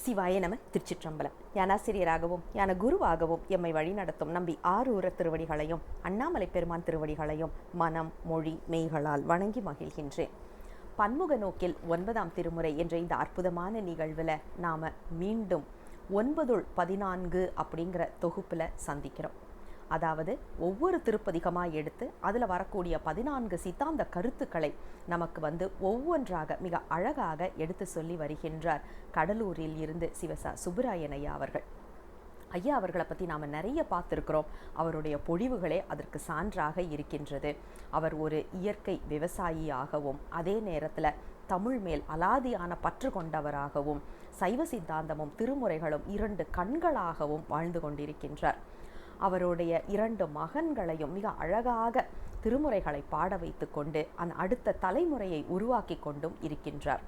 சிவாய நம. திருச்சிற்றம்பலம். ஞானாசிரியராகவும் ஞான குருவாகவும் எம்மை வழிநடத்தும் நம்பி ஆரூர திருவடிகளையும் அண்ணாமலை பெருமான் திருவடிகளையும் மனம் மொழி மெய்களால் வணங்கி மகிழ்கின்றேன். பன்முக நோக்கில் 9ஆம் திருமுறை என்ற இந்த அற்புதமான நிகழ்வில் நாம் மீண்டும் 9-14 அப்படிங்கிற தொகுப்பில் சந்திக்கிறோம். அதாவது ஒவ்வொரு திருப்பதிகமாக எடுத்து அதில் வரக்கூடிய 14 சித்தாந்த கருத்துக்களை நமக்கு ஒவ்வொன்றாக மிக அழகாக எடுத்து சொல்லி வருகின்றார் கடலூரில் இருந்து சிவசா சுப்புராயன் ஐயா அவர்கள். ஐயா அவர்களை பற்றி நாம் நிறைய பார்த்துருக்கிறோம். அவருடைய பொழிவுகளே அதற்கு சான்றாக இருக்கின்றது. அவர் ஒரு இயற்கை விவசாயியாகவும் அதே நேரத்தில் தமிழ் மேல் அலாதியான பற்று கொண்டவராகவும் சைவ சித்தாந்தமும் திருமுறைகளும் 2 கண்களாகவும் வாழ்ந்து கொண்டிருக்கின்றார். அவருடைய 2 மகன்களையும் மிக அழகாக திருமுறைகளை பாட வைத்து கொண்டு அந்த அடுத்த தலைமுறையை உருவாக்கி கொண்டும் இருக்கின்றார்.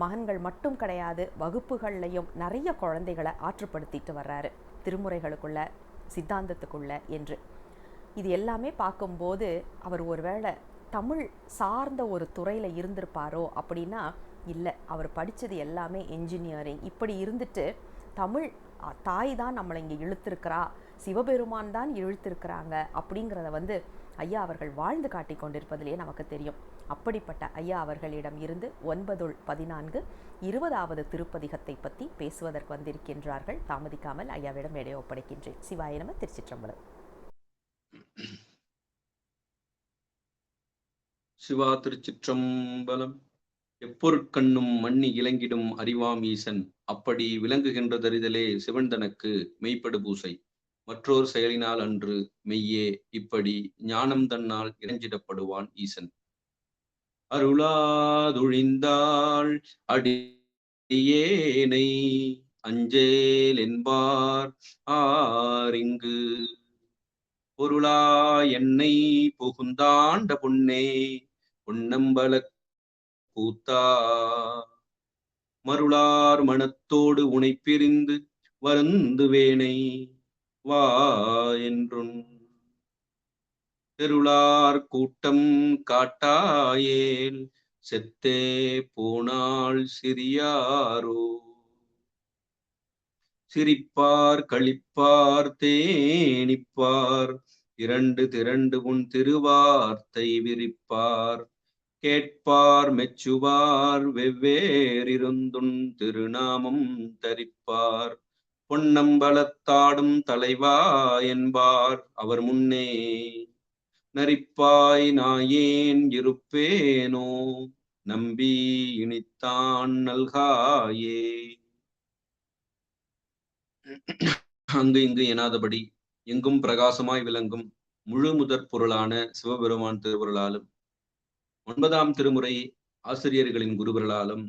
மகன்கள் மட்டும் கிடையாது, வகுப்புகள்லையும் நிறைய குழந்தைகளை ஆற்றுப்படுத்திட்டு வர்றாரு திருமுறைகளுக்குள்ள சித்தாந்தத்துக்குள்ள என்று. இது எல்லாமே பார்க்கும்போது அவர் ஒருவேளை தமிழ் சார்ந்த ஒரு துறையில் இருந்திருப்பாரோ அப்படின்னா இல்லை. அவர் படித்தது எல்லாமே என்ஜினியரிங். இப்படி இருந்துட்டு தமிழ் தாய் தான் நம்மளை இங்கே இழுத்திருக்கிறா, சிவபெருமான் தான் இழுத்திருக்கிறாங்க அப்படிங்கிறத ஐயா அவர்கள் வாழ்ந்து காட்டி கொண்டிருப்பதிலே நமக்கு தெரியும். அப்படிப்பட்ட ஐயா அவர்களிடம் இருந்து 9-14 20வது திருப்பதிகத்தை பற்றி பேசுவதற்கு வந்திருக்கின்றார்கள். தாமதிக்காமல் ஐயாவிடம் மேடை ஒப்படைக்கின்றேன். சிவாய நம. திருச்சிற்றம்பலம். சிவா திருச்சிற்றம்பலம். எப்பொருட்கண்ணும் மண்ணி இலங்கிடும் அறிவாம் ஈசன், அப்படி விளங்குகின்ற தரிதலே சிவன் தனக்கு மெய்ப்படு பூசை, மற்றொரு செயலினால் அன்று மெய்யே இப்படி ஞானம் தன்னால் இறைஞ்சிடப்படுவான் ஈசன். அருளாதொழிந்தாள் அடியேனை அஞ்சேல் என்பார் ஆரிங்கு, பொருளா என்னை புகுந்தாண்ட பொன்னே பொன்னம்பல கூத்தா, மருளார் மனத்தோடு உனை பிரிந்து வருந்துவேனை வா என்றும், தெருளார் கூட்டம் காட்டாயேல் செத்தே போனாள் சிறியாரோ, சிரிப்பார் களிப்பார் தேனிப்பார் 2 திரண்டு உன் திருவார்த்தை விரிப்பார், கேட்பார் மெச்சுவார் வெவ்வேறிருந்துன் திருநாமம் தரிப்பார், பொன்னம்பலத்தாடும் தலைவா என்பார் அவர் முன்னே, நரிப்பாய் நாயேன் இருப்பேனோ நம்பி இனித்தான் நல்காயே. அங்கு இங்கு எனாதபடி எங்கும் பிரகாசமாய் விளங்கும் முழு முதற் பொருளான சிவபெருமான் திருவருளாலும் 9ஆம் திருமுறை ஆசிரியர்களின் குருவர்களாலும்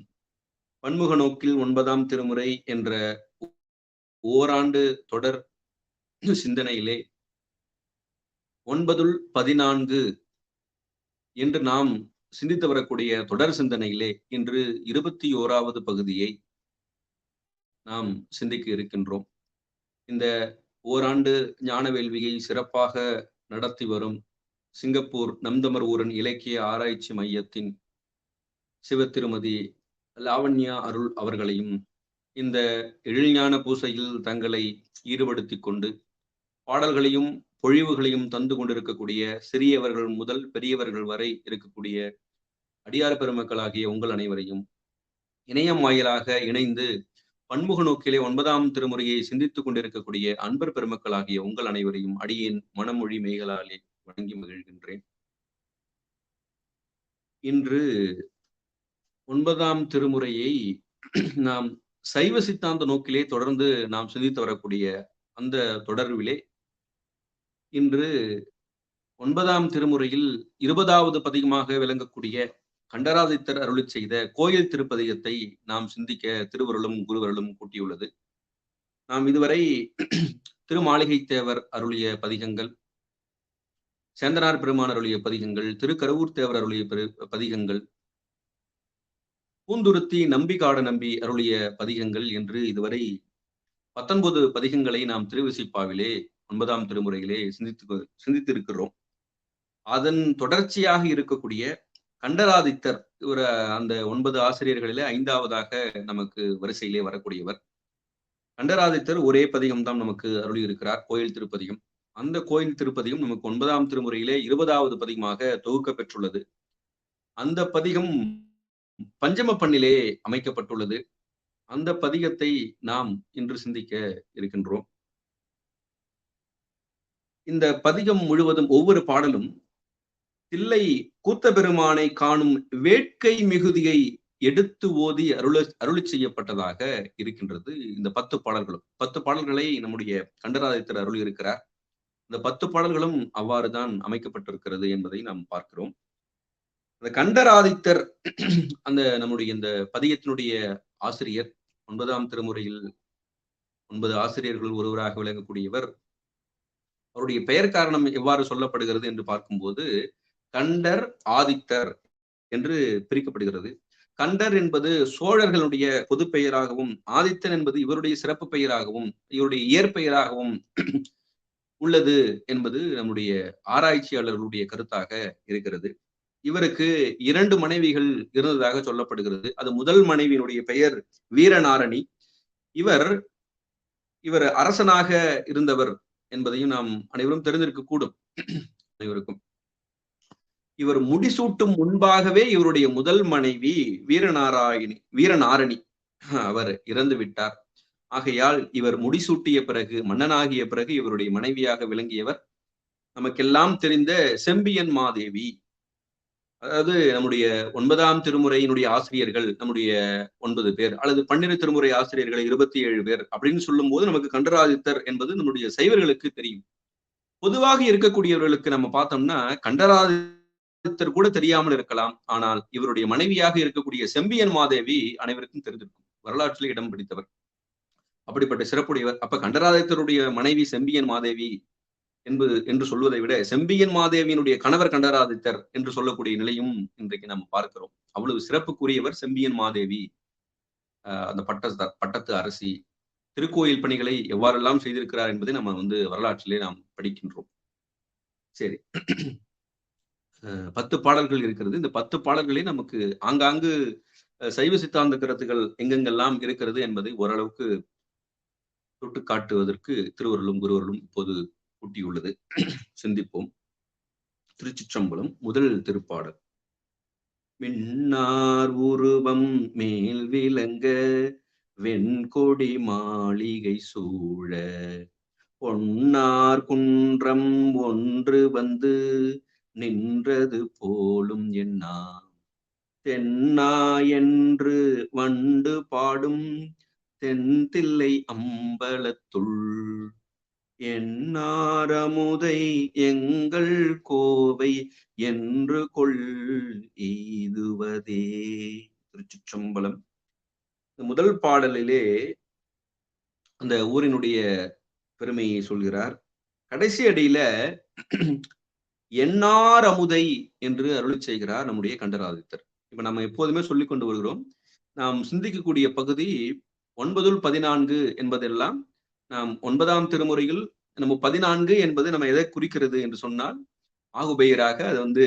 பன்முக நோக்கில் 9ஆம் திருமுறை என்ற ஓராண்டு தொடர் சிந்தனையிலே 9-14 என்று நாம் சிந்தித்து வரக்கூடிய தொடர் சிந்தனையிலே இன்று 21வது பகுதியை நாம் சிந்திக்க இருக்கின்றோம். இந்த ஓராண்டு ஞான வேள்வியை சிறப்பாக நடத்தி வரும் சிங்கப்பூர் நம்தமர் ஊரன் இலக்கிய ஆராய்ச்சி மையத்தின் சிவத்திருமதி லாவண்யா அருள் அவர்களையும் இந்த எழில்ஞான பூசையில் தங்களை ஈடுபடுத்தி கொண்டு பாடல்களையும் பொழிவுகளையும் தந்து கொண்டிருக்கக்கூடிய சிறியவர்கள் முதல் பெரியவர்கள் வரை இருக்கக்கூடிய அடியார் பெருமக்களாகிய உங்கள் அனைவரையும் இணையம் வாயிலாக இணைந்து பன்முக நோக்கிலே 9ஆம் திருமுறையை சிந்தித்துக் கொண்டிருக்கக்கூடிய அன்பர் பெருமக்களாகிய உங்கள் அனைவரையும் அடியேன் மனமொழி மெய்களாலே வணங்கி மகிழ்கின்றேன். இன்று 9ஆம் திருமுறையை நாம் சைவ சித்தாந்த நோக்கிலே தொடர்ந்து நாம் சிந்தித்து வரக்கூடிய அந்த தொடர்பிலே இன்று 9ஆம் திருமுறையில் 20வது பதிகமாக விளங்கக்கூடிய கண்டராதித்தர் அருளி செய்த கோயில் திருப்பதிகத்தை நாம் சிந்திக்க திருவருளும் குருவருளும் கூட்டியுள்ளது. நாம் இதுவரை திருமாளிகை தேவர் அருளிய பதிகங்கள், சேந்தனார் பெருமான் அருளிய பதிகங்கள், திருக்கரவூர் தேவர் அருளிய பதிகங்கள், பூந்துருத்தி நம்பிகாட நம்பி அருளிய பதிகங்கள் என்று இதுவரை 19 பதிகங்களை நாம் திருவிசைப்பாவிலே 9ஆம் திருமுறையிலே சிந்தித்திருக்கிறோம். அதன் தொடர்ச்சியாக இருக்கக்கூடிய கண்டராதித்தர் அந்த 9 ஆசிரியர்களிலே 5வதாக நமக்கு வரிசையிலே வரக்கூடியவர். கண்டராதித்தர் ஒரே பதிகம் தான் நமக்கு அருளி இருக்கிறார், கோயில் திருப்பதிகம். அந்த கோயில் திருப்பதிகம் நமக்கு 9ஆம் திருமுறையிலே 20வது பதிகமாக தொகுக்க பெற்றுள்ளது. அந்த பதிகம் பஞ்சம பண்ணிலே அமைக்கப்பட்டுள்ளது. அந்த பதிகத்தை நாம் இன்று சிந்திக்க இருக்கின்றோம். இந்த பதிகம் முழுவதும் ஒவ்வொரு பாடலும் தில்லை கூத்த பெருமானை காணும் வேட்கை மிகுதியை எடுத்து ஓதி அருளி செய்யப்பட்டதாக இருக்கின்றது. இந்த 10 பாடல்களும் 10 பாடல்களை நம்முடைய கண்டராதித்தர் அருளி இருக்கிறார். இந்த 10 பாடல்களும் அவ்வாறுதான் அமைக்கப்பட்டிருக்கிறது என்பதை நாம் பார்க்கிறோம். அந்த கண்டராதித்தர் அந்த நம்முடைய இந்த பதிகத்தினுடைய ஆசிரியர், 9ஆம் திருமுறையில் 9 ஆசிரியர்கள் ஒருவராக விளங்கக்கூடியவர். அவருடைய பெயர் காரணம் எவ்வாறு சொல்லப்படுகிறது என்று பார்க்கும்போது கண்டர் ஆதித்தர் என்று பிரிக்கப்படுகிறது. கண்டர் என்பது சோழர்களுடைய பொது பெயராகவும், ஆதித்தன் என்பது இவருடைய சிறப்பு பெயராகவும், இவருடைய இயற்பெயராகவும் உள்ளது என்பது நம்முடைய ஆராய்ச்சியாளர்களுடைய கருத்தாக இருக்கிறது. இவருக்கு 2 மனைவிகள் இருந்ததாக சொல்லப்படுகிறது. அது முதல் மனைவியினுடைய பெயர் வீரநாரணி. இவர் அரசனாக இருந்தவர் என்பதையும் நாம் அனைவரும் தெரிந்திருக்க கூடும். அனைவருக்கும் இவர் முடிசூட்டும் முன்பாகவே இவருடைய முதல் மனைவி வீரநாரணி அவர் இறந்து விட்டார். ஆகையால் இவர் முடிசூட்டிய பிறகு, மன்னனாகிய பிறகு இவருடைய மனைவியாக விளங்கியவர் நமக்கெல்லாம் தெரிந்த செம்பியன் மாதேவி. அதாவது நம்முடைய 9ஆம் திருமுறையினுடைய ஆசிரியர்கள் நம்முடைய 9 பேர், அல்லது 12 திருமுறை ஆசிரியர்களை 27 பேர் அப்படின்னு சொல்லும் போது நமக்கு கண்டராதித்தர் என்பது நம்முடைய சைவர்களுக்கு தெரியும். பொதுவாக இருக்கக்கூடியவர்களுக்கு நம்ம பார்த்தோம்னா கண்டராதித்தர் கூட தெரியாமல் இருக்கலாம். ஆனால் இவருடைய மனைவியாக இருக்கக்கூடிய செம்பியன் மாதேவி அனைவருக்கும் தெரிந்திருக்கும். வரலாற்றில் இடம் பிடித்தவர், அப்படிப்பட்ட சிறப்புடையவர். அப்ப கண்டராதித்தருடைய மனைவி செம்பியன் மாதேவி என்று சொல்வதை விட செம்பியன் மாதேவியினுடைய கணவர் கண்டராதித்தர் என்று சொல்லக்கூடிய நிலையும் இன்றைக்கு நம்ம பார்க்கிறோம். அவ்வளவு சிறப்புக்குரியவர் செம்பியன் மாதேவி. அந்த பட்டத்து அரசி திருக்கோயில் பணிகளை எவ்வாறெல்லாம் செய்திருக்கிறார் என்பதை நம்ம வரலாற்றிலே நாம் படிக்கின்றோம். சரி, 10 பாடல்கள் இருக்கிறது. இந்த 10 பாடல்களே நமக்கு ஆங்காங்கு சைவ சித்தாந்த கருத்துக்கள் எங்கெங்கெல்லாம் இருக்கிறது என்பதை ஓரளவுக்கு தொட்டு காட்டுவதற்கு திருவருளும் குருவருளும் இப்போது கூட்டியுள்ளது. சிந்திப்போம். திருச்சிற்றம்பலம். முதல் திருப்பாடல். மின்னார் உருவம் மேல் விளங்க வெண்கொடி மாளிகை சூழ பொன்னார் குன்றம் ஒன்று வந்து நின்றது போலும் என்னா தென்னா என்று வண்டு பாடும் தென்தில்லை அம்பலத்துள் என்னாரமுதை எங்கள் கோவை என்று கொள் எய்துவதே. திருச்சிற்றம்பலம். முதல் பாடலிலே அந்த ஊரினுடைய பெருமையை சொல்கிறார். கடைசி அடியில என்னார் அமுதை என்று அருளி செய்கிறார் நம்முடைய கண்டராதித்தர். இப்ப நம்ம எப்போதுமே சொல்லிக் கொண்டு வருகிறோம், நாம் சிந்திக்கக்கூடிய பகுதி 9-14 என்பதெல்லாம் நாம் 9ஆம் திருமுறையில் நம்ம 14 என்பது நம்ம எதை குறிக்கிறது என்று சொன்னால் ஆகுபெயராக அது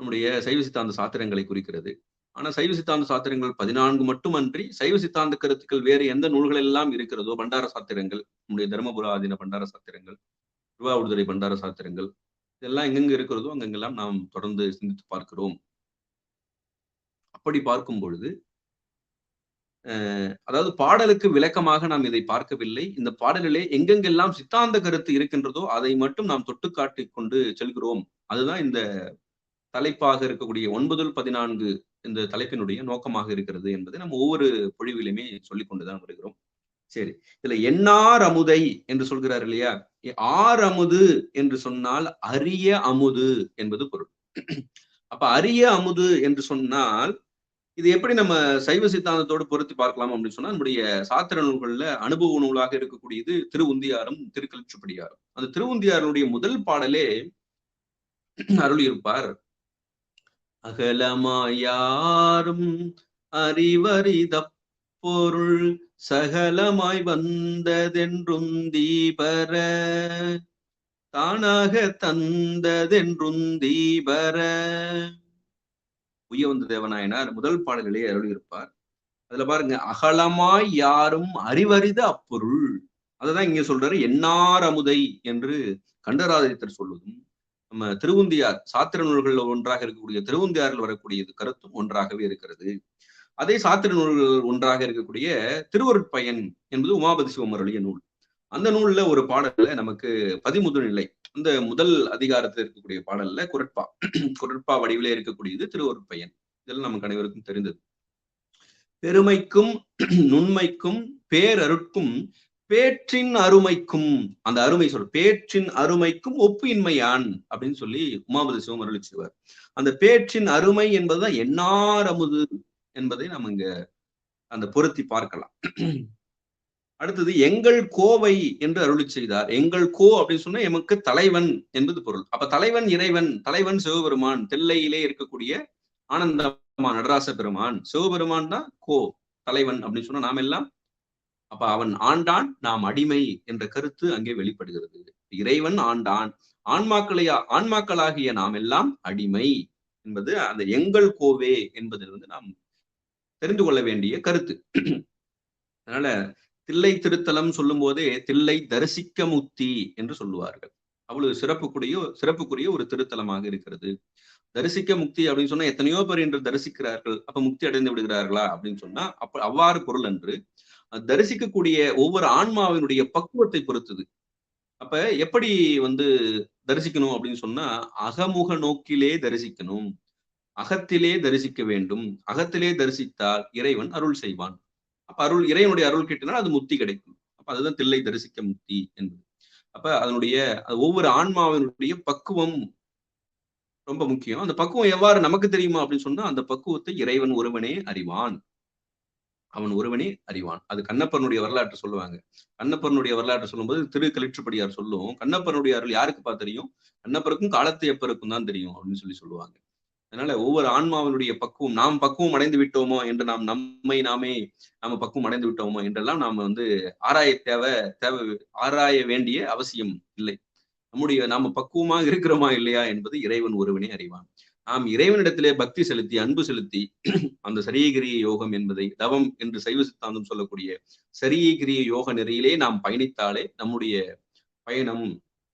நம்முடைய சைவ சித்தாந்த சாத்திரங்களை குறிக்கிறது. ஆனா சைவ சித்தாந்த சாத்திரங்கள் 14 மட்டுமன்றி சைவ சித்தாந்த கருத்துக்கள் வேறு எந்த நூல்கள் எல்லாம் இருக்கிறதோ, பண்டார சாத்திரங்கள், நம்முடைய தர்மபுராதீன பண்டார சாத்திரங்கள், திருவாவூர்துறை பண்டார சாத்திரங்கள், இதெல்லாம் எங்கெங்க இருக்கிறதோ அங்கெங்கெல்லாம் நாம் தொடர்ந்து சிந்தித்து பார்க்கிறோம். அப்படி பார்க்கும் பொழுது அதாவது பாடலுக்கு விளக்கமாக நாம் இதை பார்க்கவில்லை. இந்த பாடலிலே எங்கெங்கெல்லாம் சித்தாந்த கருத்து இருக்கின்றதோ அதை மட்டும் நாம் தொட்டு காட்டிக் கொண்டு செல்கிறோம். அதுதான் இந்த தலைப்பாக இருக்கக்கூடிய 9-14 இந்த தலைப்பினுடைய நோக்கமாக இருக்கிறது என்பதை நம்ம ஒவ்வொரு பொழிவிலுமே சொல்லிக் கொண்டுதான் வருகிறோம். சரி, இதுல என்னார் அமுதை என்று சொல்கிறார் இல்லையா? ஆர் அமுது என்று சொன்னால் அரிய அமுது என்பது பொருள். அப்ப அரிய அமுது என்று சொன்னால் இது எப்படி நம்ம சைவ சித்தாந்தத்தோடு பொருத்தி பார்க்கலாம் அப்படின்னு சொன்னா, நம்முடைய சாத்திர நூல்கள்ல அனுபவ நூலாக இருக்கக்கூடியது திருவுந்தியாரும் திருக்கலிச்சுப்படியாரும். அந்த திருவுந்தியாருடைய முதல் பாடலே அருளியிருப்பார். அகலமாயாரும் அறிவறிதப் பொருள் சகலமாய் வந்ததென்றும் தீபர தானாக தந்ததென்றும் தீபர. உய்யவந்த தேவநாயனார் முதல் பாடலிலே அருளியிருப்பார். அதுல பாருங்க, அகலமாய் யாரும் அறிவறித அப்பொருள். அததான் இங்க சொல்றாரு, எண்ணார் அமுதை என்று கண்டராதித்தர் சொல்வதும், நம்ம திருவுந்தியார் சாத்திர நூல்கள்ல ஒன்றாக இருக்கக்கூடிய திருவுந்தியாரில் வரக்கூடிய கருத்தும் ஒன்றாகவே இருக்கிறது. அதே சாத்திர நூல்கள் ஒன்றாக இருக்கக்கூடிய திருவருட்பயன் என்பது உமாபதி சிவம் அருளிய நூல். அந்த நூல்ல ஒரு பாடல்ல நமக்கு பதிமுதுநிலை, அந்த முதல் அதிகாரத்தில் இருக்கக்கூடிய பாடல்ல குரட்பா குரட்பா வடிவிலே இருக்கக்கூடியது திருவருட்பயன். இதெல்லாம் நமக்கு அனைவருக்கும் தெரிந்தது. பெருமைக்கும் நுண்மைக்கும் பேரருட்கும் பேற்றின் அருமைக்கும், அந்த அருமை சொல் பேற்றின் அருமைக்கும் ஒப்பு இன்மையான் அப்படின்னு சொல்லி உமாபதி சிவம் அருளி செய்வார். அந்த பேற்றின் அருமை என்பதுதான் எண்ணார் அமுது என்பதை நம்ம இங்க அந்த பொருத்தி பார்க்கலாம். அடுத்தது எங்கள் கோவை என்று அருளி செய்தார். எங்கள் கோ அப்படின்னு சொன்னா எமக்கு தலைவன் என்பது பொருள். அப்ப தலைவன் இறைவன், தலைவன் சிவபெருமான், தில்லையிலே இருக்கக்கூடிய ஆனந்தமா நடராச பெருமான், சிவபெருமான் தான் கோ தலைவன் அப்படின்னு சொன்னா நாம் எல்லாம், அப்ப அவன் ஆண்டான், நாம் அடிமை என்ற கருத்து அங்கே வெளிப்படுகிறது. இறைவன் ஆண்டான், ஆன்மாக்களாகிய நாம் எல்லாம் அடிமை என்பது அந்த எங்கள் கோவே என்பதிலிருந்து நாம் தெரிந்து கொள்ள வேண்டிய கருத்து. அதனால தில்லை திருத்தலம் சொல்லும் போதே தில்லை தரிசிக்க முக்தி என்று சொல்லுவார்கள். அவ்வளவு சிறப்புக்குரிய ஒரு திருத்தலமாக இருக்கிறது. தரிசிக்க முக்தி அப்படின்னு சொன்னா எத்தனையோ பேர் என்று தரிசிக்கிறார்கள், அப்ப முக்தி அடைந்து விடுகிறார்களா அப்படின்னு சொன்னா அவ்வாறு பொருள் அன்று. தரிசிக்கக்கூடிய ஒவ்வொரு ஆன்மாவினுடைய பக்குவத்தை பொறுத்தது. அப்ப எப்படி தரிசிக்கணும் அப்படின்னு சொன்னா, அகமுக நோக்கிலே தரிசிக்கணும், அகத்திலே தரிசிக்க வேண்டும். அகத்திலே தரிசித்தால் இறைவன் அருள் செய்வான். அப்ப இறைவனுடைய அருள் கிட்டினால் அது முக்தி கிடைக்கும். அப்ப அதுதான் தில்லை தரிசிக்க முக்தி என்பது. அப்ப அதனுடைய ஒவ்வொரு ஆன்மாவினுடைய பக்குவம் ரொம்ப முக்கியம். அந்த பக்குவம் எவ்வாறு நமக்கு தெரியுமா அப்படின்னு சொன்னா, அந்த பக்குவத்தை இறைவன் ஒருவனே அறிவான், அவன் ஒருவனே அறிவான். அது கண்ணப்பனுடைய வரலாற்று சொல்லுவாங்க. கண்ணப்பனுடைய வரலாற்று சொல்லும்போது திருக்களிற்றுப்படியார் சொல்லும், கண்ணப்பனுடைய அருள் யாருக்குப்பா தெரியும், கண்ணப்பருக்கும் காலத்தை எப்பருக்கும் தான் தெரியும் அப்படின்னு சொல்லுவாங்க. அதனால ஒவ்வொரு ஆன்மாவினுடைய பக்குவம், நாம் பக்குவம் அடைந்து விட்டோமோ என்று நாம பக்குவம் அடைந்து விட்டோமோ என்றெல்லாம் நாம ஆராய வேண்டிய அவசியம் இல்லை. நாம பக்குவமாக இருக்கிறோமா இல்லையா என்பது இறைவன் ஒருவனே அறிவான். நாம் இறைவனிடத்திலே பக்தி செலுத்தி அன்பு செலுத்தி அந்த சரியகிரிய யோகம் என்பதை தவம் என்று சைவ சித்தாந்தம் சொல்லக்கூடிய சரியகிரிய யோக நெறியிலே நாம் பயணித்தாலே நம்முடைய பயணம்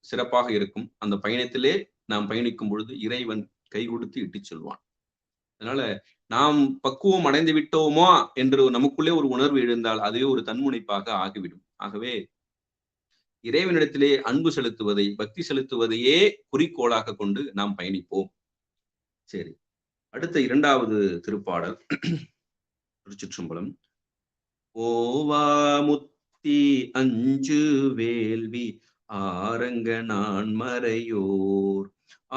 சிறப்பாக இருக்கும். அந்த பயணத்திலே நாம் பயணிக்கும் பொழுது இறைவன் கை கொடுத்து இட்டுச் செல்வான். அதனால நாம் பக்குவம் அடைந்து விட்டோமா என்று நமக்குள்ளே ஒரு உணர்வு எழுந்தால் அதுவே ஒரு தன்முனைப்பாக ஆகிவிடும். ஆகவே இறைவனிடத்திலே அன்பு செலுத்துவதை, பக்தி செலுத்துவதையே குறிக்கோளாக கொண்டு நாம் பயணிப்போம். சரி, அடுத்த 2வது திருப்பாடல் திருச்சிற்றம்பலம். ஓவாமுத்தி அஞ்சு வேள்வி ஆரங்க நான்மறையோர்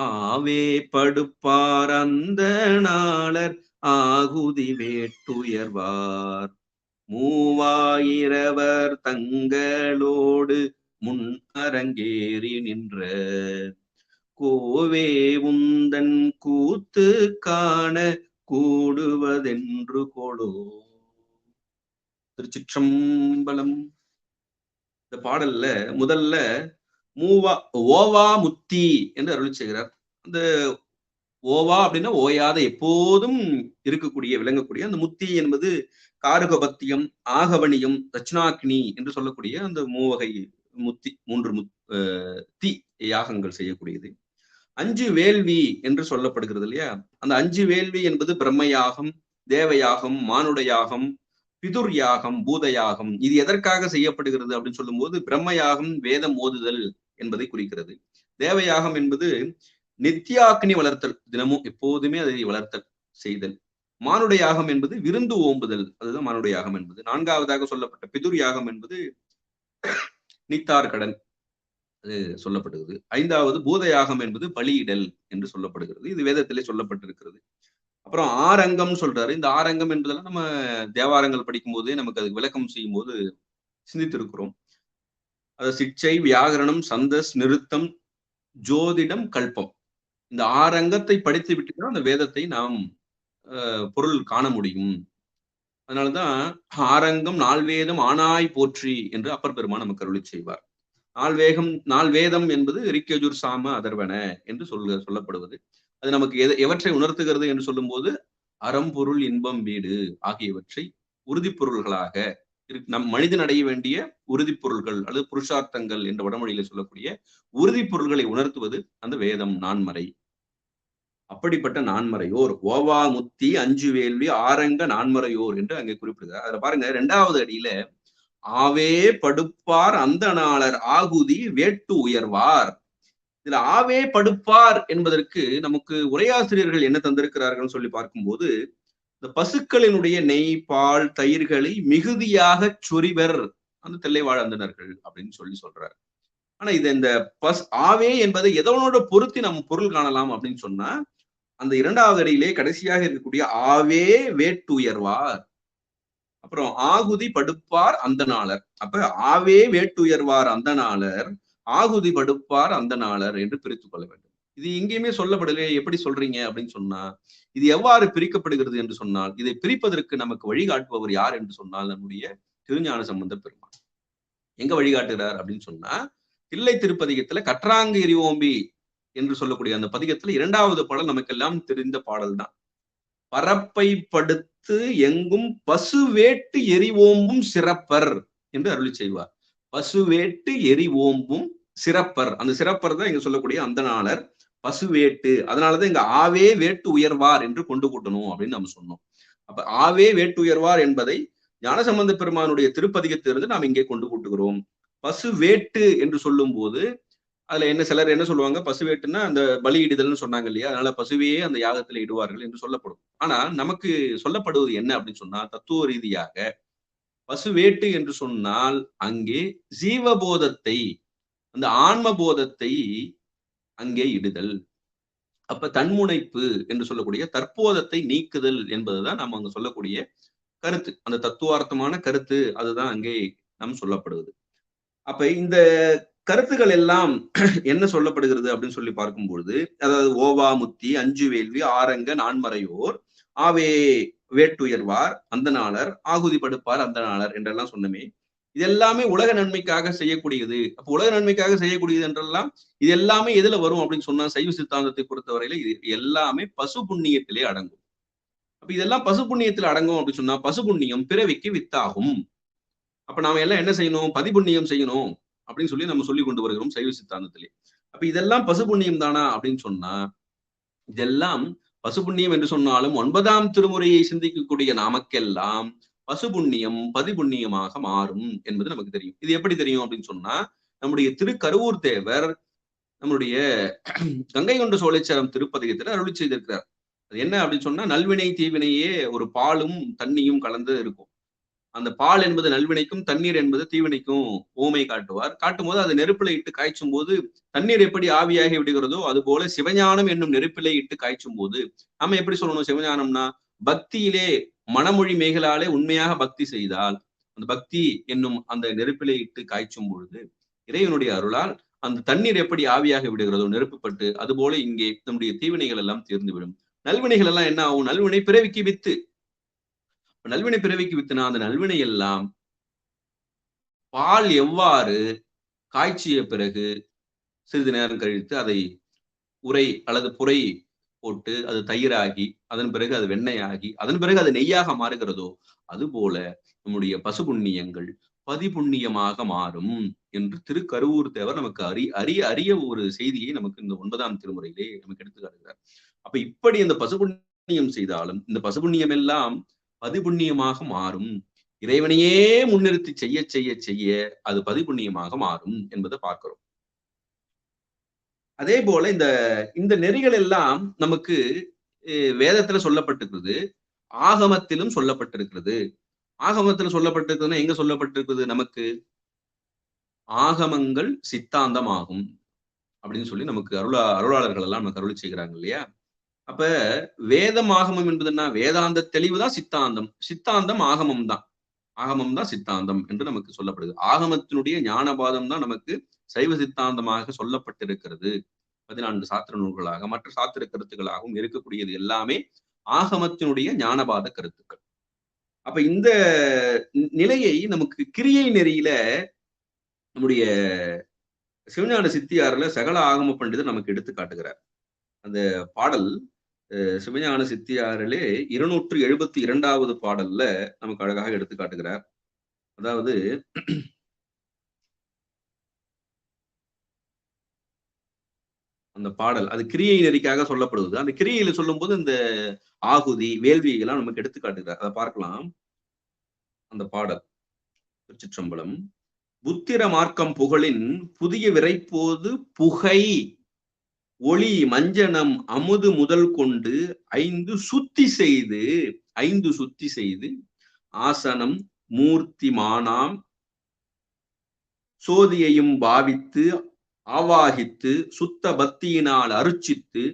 ஆவே படுப்பார் அந்த நாளர் ஆகுதி வேட்டுயர்வார் மூவாயிரவர் தங்களோடு முன் அரங்கேறி நின்ற கோவே உந்தன் கூத்து காண கூடுவதென்று கொடோ. திருச்சிற்றம்பலம். இந்த பாடல்ல முதல்ல ஓவா முத்தி என்று அருள் செய்கிறார். அந்த ஓவா அப்படின்னா ஓயாத எப்போதும் இருக்கக்கூடிய விளங்கக்கூடிய அந்த முத்தி என்பது காருகபத்தியம், ஆகவனியம், தட்சிணாக்னி என்று சொல்லக்கூடிய அந்த மூவகை முத்தி, 3 தி யாகங்கள் செய்யக்கூடியது. 5 வேள்வி என்று சொல்லப்படுகிறது இல்லையா? அந்த 5 வேள்வி என்பது பிரம்மயாகம், தேவயாகம், மானுட யாகம், பிதுர் யாகம், பூத யாகம். இது எதற்காக செய்யப்படுகிறது அப்படின்னு சொல்லும் போது, பிரம்மயாகம் வேதம் ஓதுதல் என்பதை குறிக்கிறது. தேவயாகம் என்பது நித்யாக்னி வளர்த்தல், தினமும் எப்போதுமே அதை வளர்த்தல் செய்தல். மானுட யாகம் என்பது விருந்து ஓம்புதல், அதுதான் மானுட யாகம் என்பது. 4வதாக சொல்லப்பட்ட பிதுர் யாகம் என்பது நீத்தார் கடன், அது சொல்லப்படுகிறது. 5வது பூத யாகம் என்பது பலியிடல் என்று சொல்லப்படுகிறது. இது வேதத்திலே சொல்லப்பட்டிருக்கிறது. அப்புறம் ஆரங்கம் சொல்றாரு. இந்த ஆரங்கம் என்பதெல்லாம் நம்ம தேவாரங்கள் படிக்கும் போதே நமக்கு அதுக்கு விளக்கம் செய்யும் போது சிந்தித்திருக்கிறோம். அது சிக்ஷை, வியாகரணம், சந்தஸ், நிருத்தம், ஜோதிடம், கல்பம். இந்த 6 அங்கத்தை படித்து விட்டுதான் அந்த வேதத்தை நாம் பொருள் காண முடியும். அதனாலதான் ஆரங்கம் 4 வேதம் ஆனாய் போற்றி என்று அப்பர் பெருமான் நமக்கு அருளி செய்வார். 4 வேதம் என்பது ரிக்கஜுர் சாம அதர்வன என்று சொல்லப்படுவது. அது நமக்கு எவற்றை உணர்த்துகிறது என்று சொல்லும் போது அறம்பொருள் இன்பம் வீடு ஆகியவற்றை உறுதிப்பொருள்களாக நம் மனிதன் அடைய வேண்டிய உறுதிப்பொருள்கள் அல்லது புருஷார்த்தங்கள் என்ற வடமொழியில சொல்லக்கூடிய உறுதிப்பொருள்களை உணர்த்துவது அந்த வேதம், நான்மறை. அப்படிப்பட்ட நான்மறையோர் ஓவா முத்தி அஞ்சு வேள்வி ஆரங்க நான்மறையோர் என்று அங்கே குறிப்பிடுகிறார். அதுல பாருங்க, 2வது அடியில ஆவே படுப்பார் அந்த நாளர் ஆகுதி வேட்டு உயர்வார். இதுல ஆவே படுப்பார் என்பதற்கு நமக்கு உரையாசிரியர்கள் என்ன தந்திருக்கிறார்கள் சொல்லி பார்க்கும்போது, இந்த பசுக்களினுடைய நெய், பால், தயிர்களை மிகுதியாக சொரிவர் அந்த தெல்லைவாழ் அந்தணர்கள் அப்படின்னு சொல்றாரு. ஆனா இது இந்த ஆவே என்பதை எதனோட பொருத்தி நம்ம பொருள் காணலாம் அப்படின்னு சொன்னா, அந்த 2வது அடியிலே கடைசியாக இருக்கக்கூடிய ஆவே வேட்டுயர்வார், அப்புறம் ஆகுதி படுப்பார் அந்த நாளர். அப்ப ஆவே வேட்டுயர்வார் அந்த நாளர், ஆகுதி படுப்பார் அந்த நாளர் என்று பிரித்துக் கொள்ள வேண்டும். இது எங்கேயுமே சொல்லப்படலையே, எப்படி சொல்றீங்க அப்படின்னு சொன்னா, இது எவ்வாறு பிரிக்கப்படுகிறது என்று சொன்னால், இதை பிரிப்பதற்கு நமக்கு வழிகாட்டுபவர் யார் என்று சொன்னால் நம்முடைய திருஞான சம்பந்த பெருமான். எங்க வழிகாட்டுகிறார் அப்படின்னு சொன்னா, தில்லை திருப்பதிகத்துல கற்றாங்கு எரிவோம்பி என்று சொல்லக்கூடிய அந்த பதிகத்துல 2வது பாடல் நமக்கெல்லாம் தெரிந்த பாடல் தான். பரப்பை படுத்து எங்கும் பசுவேட்டு எரிவோம்பும் சிறப்பர் என்று அருளி செய்வார். பசுவேட்டு எரிவோம்பும் சிறப்பர், அந்த சிறப்பர் தான் இங்க சொல்லக்கூடிய அந்த நாளர் பசுவேட்டு. அதனாலதான் இங்க ஆவே வேட்டு உயர்வார் என்று கொண்டு கூட்டணும் அப்படின்னு நம்ம சொன்னோம். அப்ப ஆவே வேட்டு உயர்வார் என்பதை ஞானசம்பந்த பெருமானுடைய திருப்பதிகத்திலிருந்து நாம் இங்கே கொண்டு கூட்டுகிறோம். பசுவேட்டு என்று சொல்லும் போது அதுல சிலர் என்ன சொல்லுவாங்க, பசுவேட்டுன்னா அந்த பலியிடுதல்னு சொன்னாங்க இல்லையா, அதனால பசுவையே அந்த யாகத்துல இடுவார்கள் என்று சொல்லப்படும். ஆனா நமக்கு சொல்லப்படுவது என்ன அப்படின்னு சொன்னா, தத்துவ ரீதியாக பசுவேட்டு என்று சொன்னால் அங்கே ஜீவபோதத்தை, அந்த ஆன்மபோதத்தை அங்கே இடுதல். அப்ப தன்முனைப்பு என்று சொல்லக்கூடிய தற்போதத்தை நீக்குதல் என்பதுதான் நம்ம அங்க சொல்லக்கூடிய கருத்து, அந்த தத்துவார்த்தமான கருத்து. அதுதான் அங்கே நாம் சொல்லப்படுவது. அப்ப இந்த கருத்துக்கள் எல்லாம் என்ன சொல்லப்படுகிறது அப்படின்னு சொல்லி பார்க்கும்பொழுது, அதாவது ஓவா முத்தி அஞ்சு வேள்வி ஆரங்க நான்மறையோர் ஆவே வேட்டுயர்வார் அந்த நாளர் ஆகுதி படுப்பார் அந்த நாளர் என்றெல்லாம் சொன்னமே, இது எல்லாமே உலக நன்மைக்காக செய்யக்கூடியது. அப்ப உலக நன்மைக்காக செய்யக்கூடியது என்றெல்லாம் இது எல்லாமே எதுல வரும் அப்படின்னு சொன்னா, சைவ சித்தாந்தத்தை பொறுத்தவரையில இது எல்லாமே பசு புண்ணியத்திலே அடங்கும். அப்ப இதெல்லாம் பசு புண்ணியத்தில் அடங்கும் அப்படின்னு சொன்னா, பசு புண்ணியம் பிறவிக்கு வித்தாகும். அப்ப நாம எல்லாம் என்ன செய்யணும், பதிபுண்ணியம் செய்யணும் அப்படின்னு சொல்லி நம்ம சொல்லி கொண்டு வருகிறோம் சைவ சித்தாந்தத்திலே. அப்ப இதெல்லாம் பசு புண்ணியம் தானா அப்படின்னு சொன்னா, இதெல்லாம் பசு புண்ணியம் என்று சொன்னாலும் 9ஆம் திருமுறையை சிந்திக்கக்கூடிய நமக்கெல்லாம் பசு புண்ணியம் பதிபுண்ணியமாக மாறும் என்பது நமக்கு தெரியும். இது எப்படி தெரியும் அப்படின்னு சொன்னா, நம்முடைய திருக்கருவூர் தேவர் நம்முடைய கங்கை கொண்ட சோழேச்சரம் திருப்பதிகத்துல அருளி செய்திருக்கிறார். அது என்ன அப்படின்னு சொன்னா, நல்வினை தீவினையே ஒரு பாலும் தண்ணியும் கலந்து இருக்கும். அந்த பால் என்பது நல்வினைக்கும், தண்ணீர் என்பது தீவினைக்கும் ஓமை காட்டுவார். காட்டும் போது அது நெருப்பிலை இட்டு காய்ச்சும் போது தண்ணீர் எப்படி ஆவியாகி விடுகிறதோ அது போல சிவஞானம் என்னும் நெருப்பிலை இட்டு காய்ச்சும் போது நம்ம எப்படி சொல்லணும், சிவஞானம்னா பக்தியிலே மனமொழி மேகலாலே உண்மையாக பக்தி செய்தால் அந்த பக்தி என்னும் அந்த நெருப்பிலை இட்டு காய்ச்சும் பொழுது இறைவனுடைய அருளால் அந்த தண்ணீர் எப்படி ஆவியாக விடுகிறதோ நெருப்புப்பட்டு, அது போல இங்கே நம்முடைய தீவினைகள் எல்லாம் தீர்ந்துவிடும். நல்வினைகள் எல்லாம் என்ன ஆகும், நல்வினை பிறவிக்கு வித்து. நல்வினை பிறவிக்கு வித்துனா அந்த நல்வினை எல்லாம் பால் எவ்வாறு காய்ச்சிய பிறகு சிறிது நேரம் கழித்து அதை உரை அல்லது புரை போட்டு அது தயிராகி, அதன் பிறகு அது வெண்ணெயாகி, அதன் பிறகு அது நெய்யாக மாறுகிறதோ அதுபோல நம்முடைய பசுபுண்ணியங்கள் பதிபுண்ணியமாக மாறும் என்று திருக்கருவூர் தேவர் நமக்கு அரிய ஒரு செய்தியை நமக்கு இந்த 9ஆம் திருமுறையிலே நமக்கு எடுத்து காட்டுகிறார். அப்ப இப்படி இந்த பசுபுண்ணியம் செய்தாலும் இந்த பசுபுண்ணியம் எல்லாம் பதிபுண்ணியமாக மாறும். இறைவனையே முன்னிறுத்தி செய்ய செய்ய செய்ய அது பதிபுண்ணியமாக மாறும் என்பதை பார்க்கிறோம். அதே போல இந்த நெறிகள் எல்லாம் நமக்கு வேதத்துல சொல்லப்பட்டிருக்கிறது, ஆகமத்திலும் சொல்லப்பட்டிருக்கிறது. ஆகமத்தில் சொல்லப்பட்டிருக்குதுன்னா எங்க சொல்லப்பட்டிருக்குது, நமக்கு ஆகமங்கள் சித்தாந்தமாகும் அப்படின்னு சொல்லி நமக்கு அருளாளர்கள் எல்லாம் நமக்கு அருளி செய்கிறாங்க இல்லையா. அப்ப வேதம் ஆகமம் என்பதுன்னா வேதாந்த தெளிவுதான் சித்தாந்தம், சித்தாந்தம் ஆகமம் தான், ஆகமம் தான் சித்தாந்தம் என்று நமக்கு சொல்லப்படுது. ஆகமத்தினுடைய ஞானபாதம் தான் நமக்கு சைவ சித்தாந்தமாக சொல்லப்பட்டிருக்கிறது. 14 சாத்திர நூல்களாக மற்ற சாத்திர கருத்துக்களாகவும் இருக்கக்கூடியது எல்லாமே ஆகமத்தினுடைய ஞானபாத கருத்துக்கள். அப்ப இந்த நிலையை நமக்கு கிரியை நெறியில நம்முடைய சிவஞான சித்தியார்ல சகல ஆகம பண்டிதர் நமக்கு எடுத்து காட்டுகிறார். அந்த பாடல் சிவஞான சித்தியாரிலே 272வது பாடல்ல நமக்கு அழகாக எடுத்து காட்டுகிறார். அதாவது அந்த பாடல் அது கிரியை நெறிக்காக சொல்லப்படுவது. அந்த கிரியையில சொல்லும்போது இந்த ஆகுதி, வேள்வியெல்லாம் நமக்கு எடுத்து காட்டுகிறார். அதை பார்க்கலாம். அந்த பாடல் திருச்சிற்றம்பலம். புத்திர மார்க்கம் புகழின் புதிய விரைப்போது புகை ஒளி மஞ்சனம் அமுது முதல் கொண்டு 5 சுத்தி செய்து ஆசனம் மூர்த்தி மானாம் சோதியையும் பாவித்து ஆவாகித்து சுத்த பக்தியினால் அருச்சித்து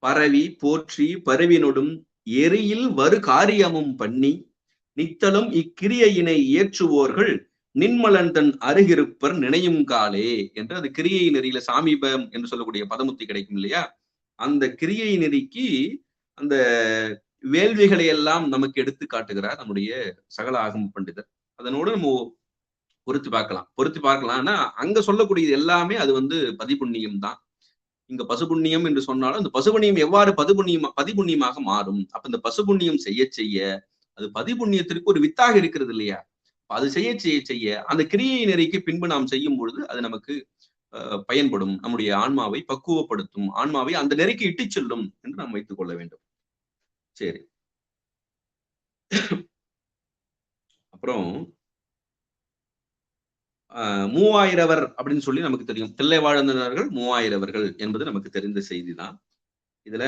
பரவி போற்றி பரவினொடும் எரியில் வரு காரியமும் பண்ணி நித்தலும் இக்கிரியையினை ஏற்றுவோர்கள் நின்மலன் அருகிருப்பர் நினையும் காலே என்று அது கிரியை நெறியில சாமீபம் என்று சொல்லக்கூடிய பதமுத்தி கிடைக்கும் இல்லையா? அந்த கிரியை நெறிக்கு அந்த வேள்விகளை எல்லாம் நமக்கு எடுத்து காட்டுகிறார் நம்முடைய சகல ஆகம பண்டிதர். அதனோடு நம்ம பொருத்தி பார்க்கலாம்னா அங்க சொல்லக்கூடியது எல்லாமே அது பதிபுண்ணியம் தான். இங்க பசுபுண்ணியம் என்று சொன்னாலும் அந்த பசுபுண்ணியம் எவ்வாறு பதிபுண்ணியமாக மாறும்? அப்ப இந்த பசுபுண்ணியம் செய்ய செய்ய அது பதிபுண்ணியத்திற்கு ஒரு வித்தாக இருக்கிறது இல்லையா? அது செய்ய அந்த கிரியை நெறிக்கு பின்பு நாம் செய்யும் பொழுது அது நமக்கு பயன்படும், நம்முடைய ஆன்மாவை பக்குவப்படுத்தும், ஆன்மாவை அந்த நெறிக்கு இட்டு செல்லும் என்று நாம் வைத்துக் கொள்ள வேண்டும். சரி, அப்புறம் 3000 அப்படின்னு சொல்லி நமக்கு தெரியும். தில்லை வாழ்ந்தனர்கள் 3000 என்பது நமக்கு தெரிந்த செய்திதான். இதுல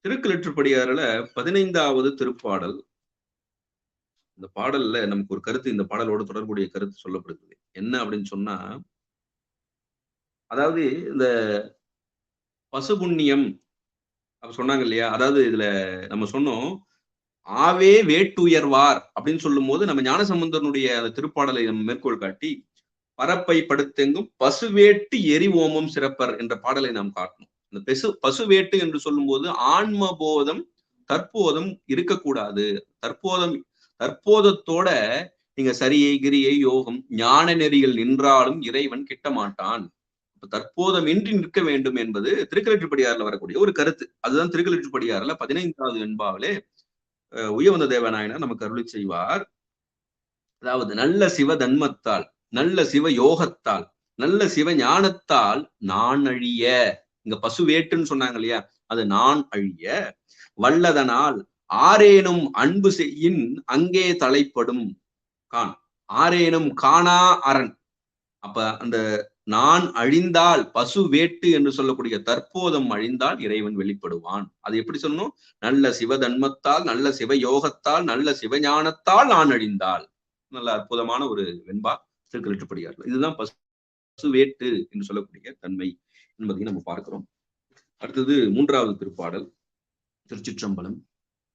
திருக்கலிற்றுப்படியாறுல 15வது திருப்பாடல். இந்த பாடல்ல நமக்கு ஒரு கருத்து, இந்த பாடலோடு தொடர்புடைய கருத்து சொல்லப்படுது. என்ன அப்படின்னு சொன்னா, அதாவது இந்த பசுபுண்ணியம் அப்ப சொன்னாங்க இல்லையா? அதாவது இதுல நம்ம சொன்னோம், ஆவே வேட்டுயர்வார் அப்படின்னு சொல்லும் போது நம்ம ஞானசம்பந்தனுடைய அந்த திருப்பாடலை நம்ம மேற்கோள் காட்டி பரப்பை படுத்தெங்கும் பசுவேட்டு எரிவோமம் சிறப்பர் என்ற பாடலை நாம் காட்டணும். இந்த பசுவேட்டு என்று சொல்லும் போது ஆன்மபோதம் தற்போதம் இருக்கக்கூடாது. தற்போதத்தோட நீங்க சரியை கிரியை யோகம் ஞான நெறியில் நின்றாலும் இறைவன் கிட்ட மாட்டான். தற்போதம் இன்றி நிற்க வேண்டும் என்பது திருக்கலிற்றுப்படியாறுல வரக்கூடிய ஒரு கருத்து. அதுதான் திருக்கலிற்றுப்படியாறுல 15வது வெண்பாவிலே உயவந்த தேவநாயனர் நமக்கு அருளி செய்வார். அதாவது நல்ல சிவ தன்மத்தால், நல்ல சிவ யோகத்தால், நல்ல சிவ ஞானத்தால் நான் அழிய, இங்க பசுவேட்டுன்னு சொன்னாங்க இல்லையா? அது நான் அழிய வல்லதனால் ஆரேனும் அன்பு செய்யின் அங்கே தலைப்படும் கான். ஆரேனும் காணா அரண். அப்ப அந்த நான் அழிந்தால், பசு வேட்டு என்று சொல்லக்கூடிய தற்போதம் அழிந்தால் இறைவன் வெளிப்படுவான். அது எப்படி சொல்லணும்? நல்ல சிவதன்மத்தால், நல்ல சிவ யோகத்தால், நல்ல சிவஞானத்தால் நான் அழிந்தால். நல்ல அற்புதமான ஒரு வெண்பா திருக்கலிற்றுப்படியாறுல. இதுதான் பசு வேட்டு என்று சொல்லக்கூடிய தன்மை என்பதையும் நம்ம பார்க்கிறோம். அடுத்தது 3வது திருப்பாடல் திருச்சிற்றம்பலம்.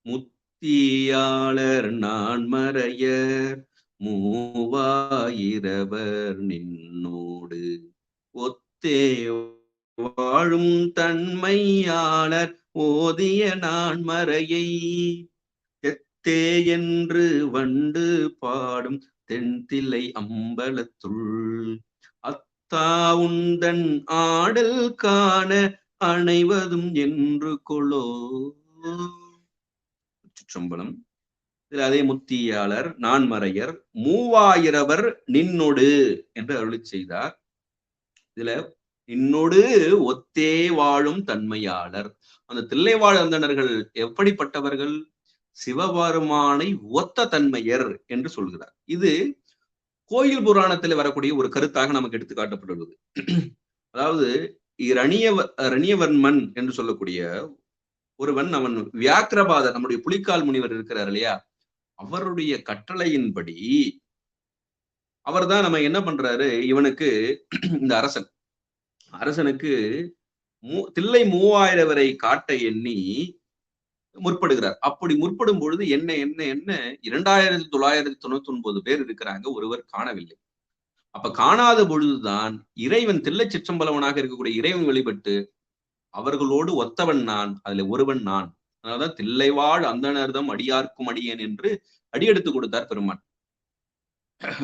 முத்தியாளர் நான்மறையர் மூவாயிரவர் நின்னோடு ஒத்தே வாழும் தன்மையாளர் ஓதிய நான்மறையை தெத்தே என்று வண்டு பாடும் தென்தில்லை அம்பலத்துள் அத்தா உந்தன் ஆடல் காண அணைவதும் என்று கொளோ. சிற்றம்பலம். இதுல அதே முத்தியாளர் நான்மறையர் 3000 நின்னொடு என்று அருளி செய்தார். இதுல நின்னொடு ஒத்தே வாழும் தன்மையாளர். அந்த தில்லை வாழ்ந்தனர்கள் எப்படிப்பட்டவர்கள்? சிவபெருமானை ஒத்த தன்மையர் என்று சொல்கிறார். இது கோயில் புராணத்தில் வரக்கூடிய ஒரு கருத்தாக நமக்கு எடுத்து காட்டப்பட்டுள்ளது. அதாவது இரணியவர்மன் என்று சொல்லக்கூடிய ஒருவன், அவன் வியாக்கிரபாதர், நம்முடைய புலிக்கால் முனிவர் இருக்கிறார் இல்லையா? அவருடைய கட்டளையின்படி அவர்தான் நம்ம என்ன பண்றாரு, இவனுக்கு இந்த அரசனுக்கு தில்லை 3000 காட்ட எண்ணி முற்படுகிறார். அப்படி முற்படும் பொழுது என்ன 2999 பேர் இருக்கிறாங்க, ஒருவர் காணவில்லை. அப்ப காணாத பொழுதுதான் இறைவன் தில்லை சிற்றம்பலவனாக இருக்கக்கூடிய இறைவன் வெளிப்பட்டு அவர்களோடு ஒத்தவன் நான், அதுல ஒருவன் நான், அதனாலதான் தில்லைவாழ் அந்தணர்தம் அடியார்க்கும் அடியேன் என்று அடியெடுத்து கொடுத்தார் பெருமான்,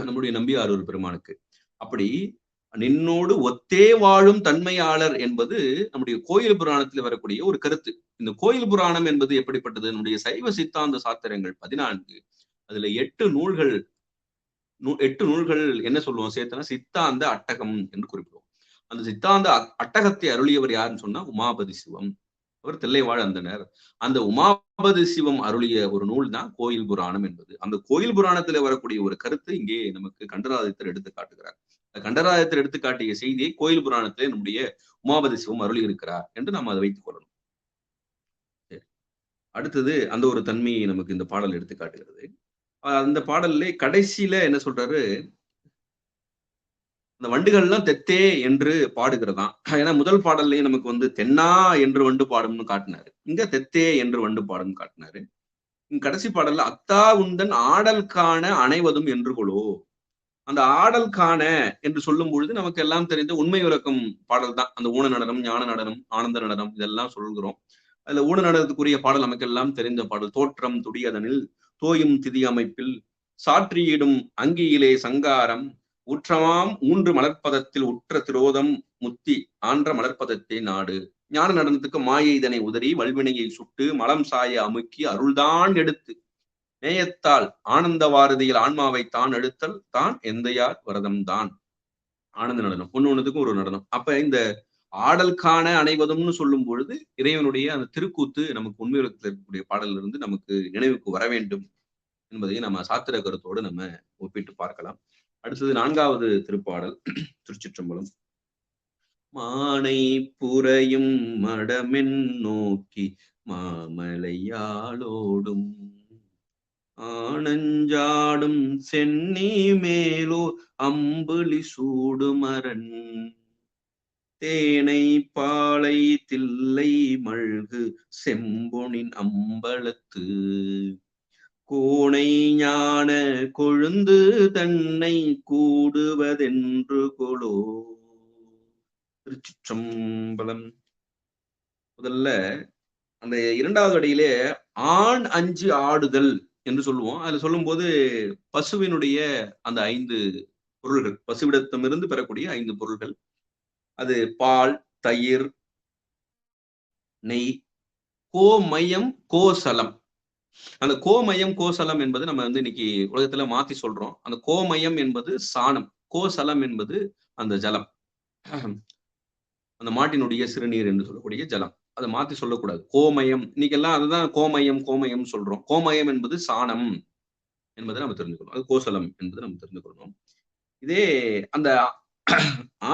நம்முடைய நம்பியாரூர் பெருமானுக்கு. அப்படி நின்னோடு ஒத்தே வாழும் தன்மையாளர் என்பது நம்முடைய கோயில் புராணத்தில் வரக்கூடிய ஒரு கருத்து. இந்த கோயில் புராணம் என்பது எப்படிப்பட்டது? நம்முடைய சைவ சித்தாந்த சாத்திரங்கள் 14. அதுல 8 நூல்கள் என்ன சொல்லுவோம் சேர்த்தனா சித்தாந்த அட்டகம் என்று குறிப்பிடுவோம். அந்த சித்தாந்த அட்டகத்தை அருளியவர் யாருன்னு சொன்னா உமாபதி சிவம். அவர் தில்லைவாழ் அந்தனர். அந்த உமாபதி சிவம் அருளிய ஒரு நூல் தான் கோயில் புராணம் என்பது. அந்த கோயில் புராணத்துல வரக்கூடிய ஒரு கருத்து இங்கே நமக்கு கண்டராதித்தர் எடுத்து காட்டுகிறார். கண்டராதித்தர் எடுத்து காட்டிய செய்தியை கோயில் புராணத்திலே நம்முடைய உமாபதி சிவம் அருளி இருக்கிறார் என்று நாம் அதை வைத்துக் கொள்ளணும். அடுத்தது அந்த ஒரு தன்மையை நமக்கு இந்த பாடல் எடுத்து காட்டுகிறது. அந்த பாடல்ல கடைசியில என்ன சொல்றாரு, அந்த வண்டுகள்லாம் தெத்தே என்று பாடுகிறதாம். ஏன்னா முதல் பாடல்லையே நமக்கு தென்னா என்று வண்டு பாடும்னு காட்டினாரு. இங்க தெத்தே என்று வண்டு பாடும் காட்டினாரு. கடைசி பாடல்ல அத்தா உந்தன் ஆடல் காண அணைவதும் என்று கொளோ. அந்த ஆடல் காண என்று சொல்லும் பொழுது நமக்கு எல்லாம் தெரிந்த உண்மை விளக்கம் பாடல் தான். அந்த ஊன நடனம், ஞான நடனம், ஆனந்த நடனம் இதெல்லாம் சொல்கிறோம். அதுல ஊன நடனத்துக்குரிய பாடல் நமக்கு எல்லாம் தெரிந்த பாடல். தோற்றம் துடியதனில் தோயும் திதி அமைப்பில் சாற்றியிடும் அங்கியிலே சங்காரம் உற்றமாம் 3 மலர்ப்பதத்தில் உற்ற திரோதம் முத்தி ஆன்ற மலர்ப்பதத்தை நாடு. ஞான நடனத்துக்கு மாயை இதனை உதறி வல்வினையை சுட்டு மலம் சாய அமுக்கி அருள்தான் எடுத்து நேயத்தால் ஆனந்த வாரதியில் ஆன்மாவை தான் எடுத்தல் தான் எந்தையார் வரதம் தான். ஆனந்த நடனம் ஒண்ணுத்துக்கும் ஒரு நடனம். அப்ப இந்த ஆடல் காண அணைவதும்னு சொல்லும் பொழுது இறைவனுடைய அந்த திருக்கூத்து நமக்கு உண்மை விளக்கத்தில் இருக்கக்கூடிய பாடலில் இருந்து நமக்கு நினைவுக்கு வர வேண்டும் என்பதை நம்ம சாத்திர கருத்தோடு நம்ம ஒப்பிட்டு பார்க்கலாம். அடுத்தது 4வது திருப்பாடல். திருச்சிற்றம்பலம். மானை புரையும் மடமென் நோக்கி மாமலையாளோடும் ஆனஞ்சாடும் சென்னி மேலோ அம்புலி சூடுமரன் தேனை பாலை தில்லை மல்கு செம்பொனின் அம்பலத்து கோணை ஞான கொழுந்து தன்னை கூடுவதென்று கொளோ. திருச்சிற்றம்பலம். முதல்ல அந்த 2வது அடியிலே ஆண் அஞ்சு ஆடுதல் என்று சொல்லுவோம். அதுல சொல்லும் போது பசுவினுடைய அந்த 5 பொருள்கள், பசுவிடத்திலிருந்து பெறக்கூடிய 5 பொருள்கள், அது பால், தயிர், நெய், கோமயம், கோசலம். அந்த கோமயம் கோசலம் என்பது நம்ம இன்னைக்கு உலகத்துல மாத்தி சொல்றோம். அந்த கோமயம் என்பது சாணம், கோசலம் என்பது அந்த ஜலம், அந்த மாட்டினுடைய சிறுநீர் என்று சொல்லக்கூடிய ஜலம். அதை மாத்தி சொல்லக்கூடாது. கோமயம் இன்னைக்கெல்லாம் அதுதான் கோமயம் கோமயம் சொல்றோம். கோமயம் என்பது சாணம் என்பதை நம்ம தெரிஞ்சுக்கணும். அது கோசலம் என்பதை நம்ம தெரிந்து கொள்ளணும். இதே அந்த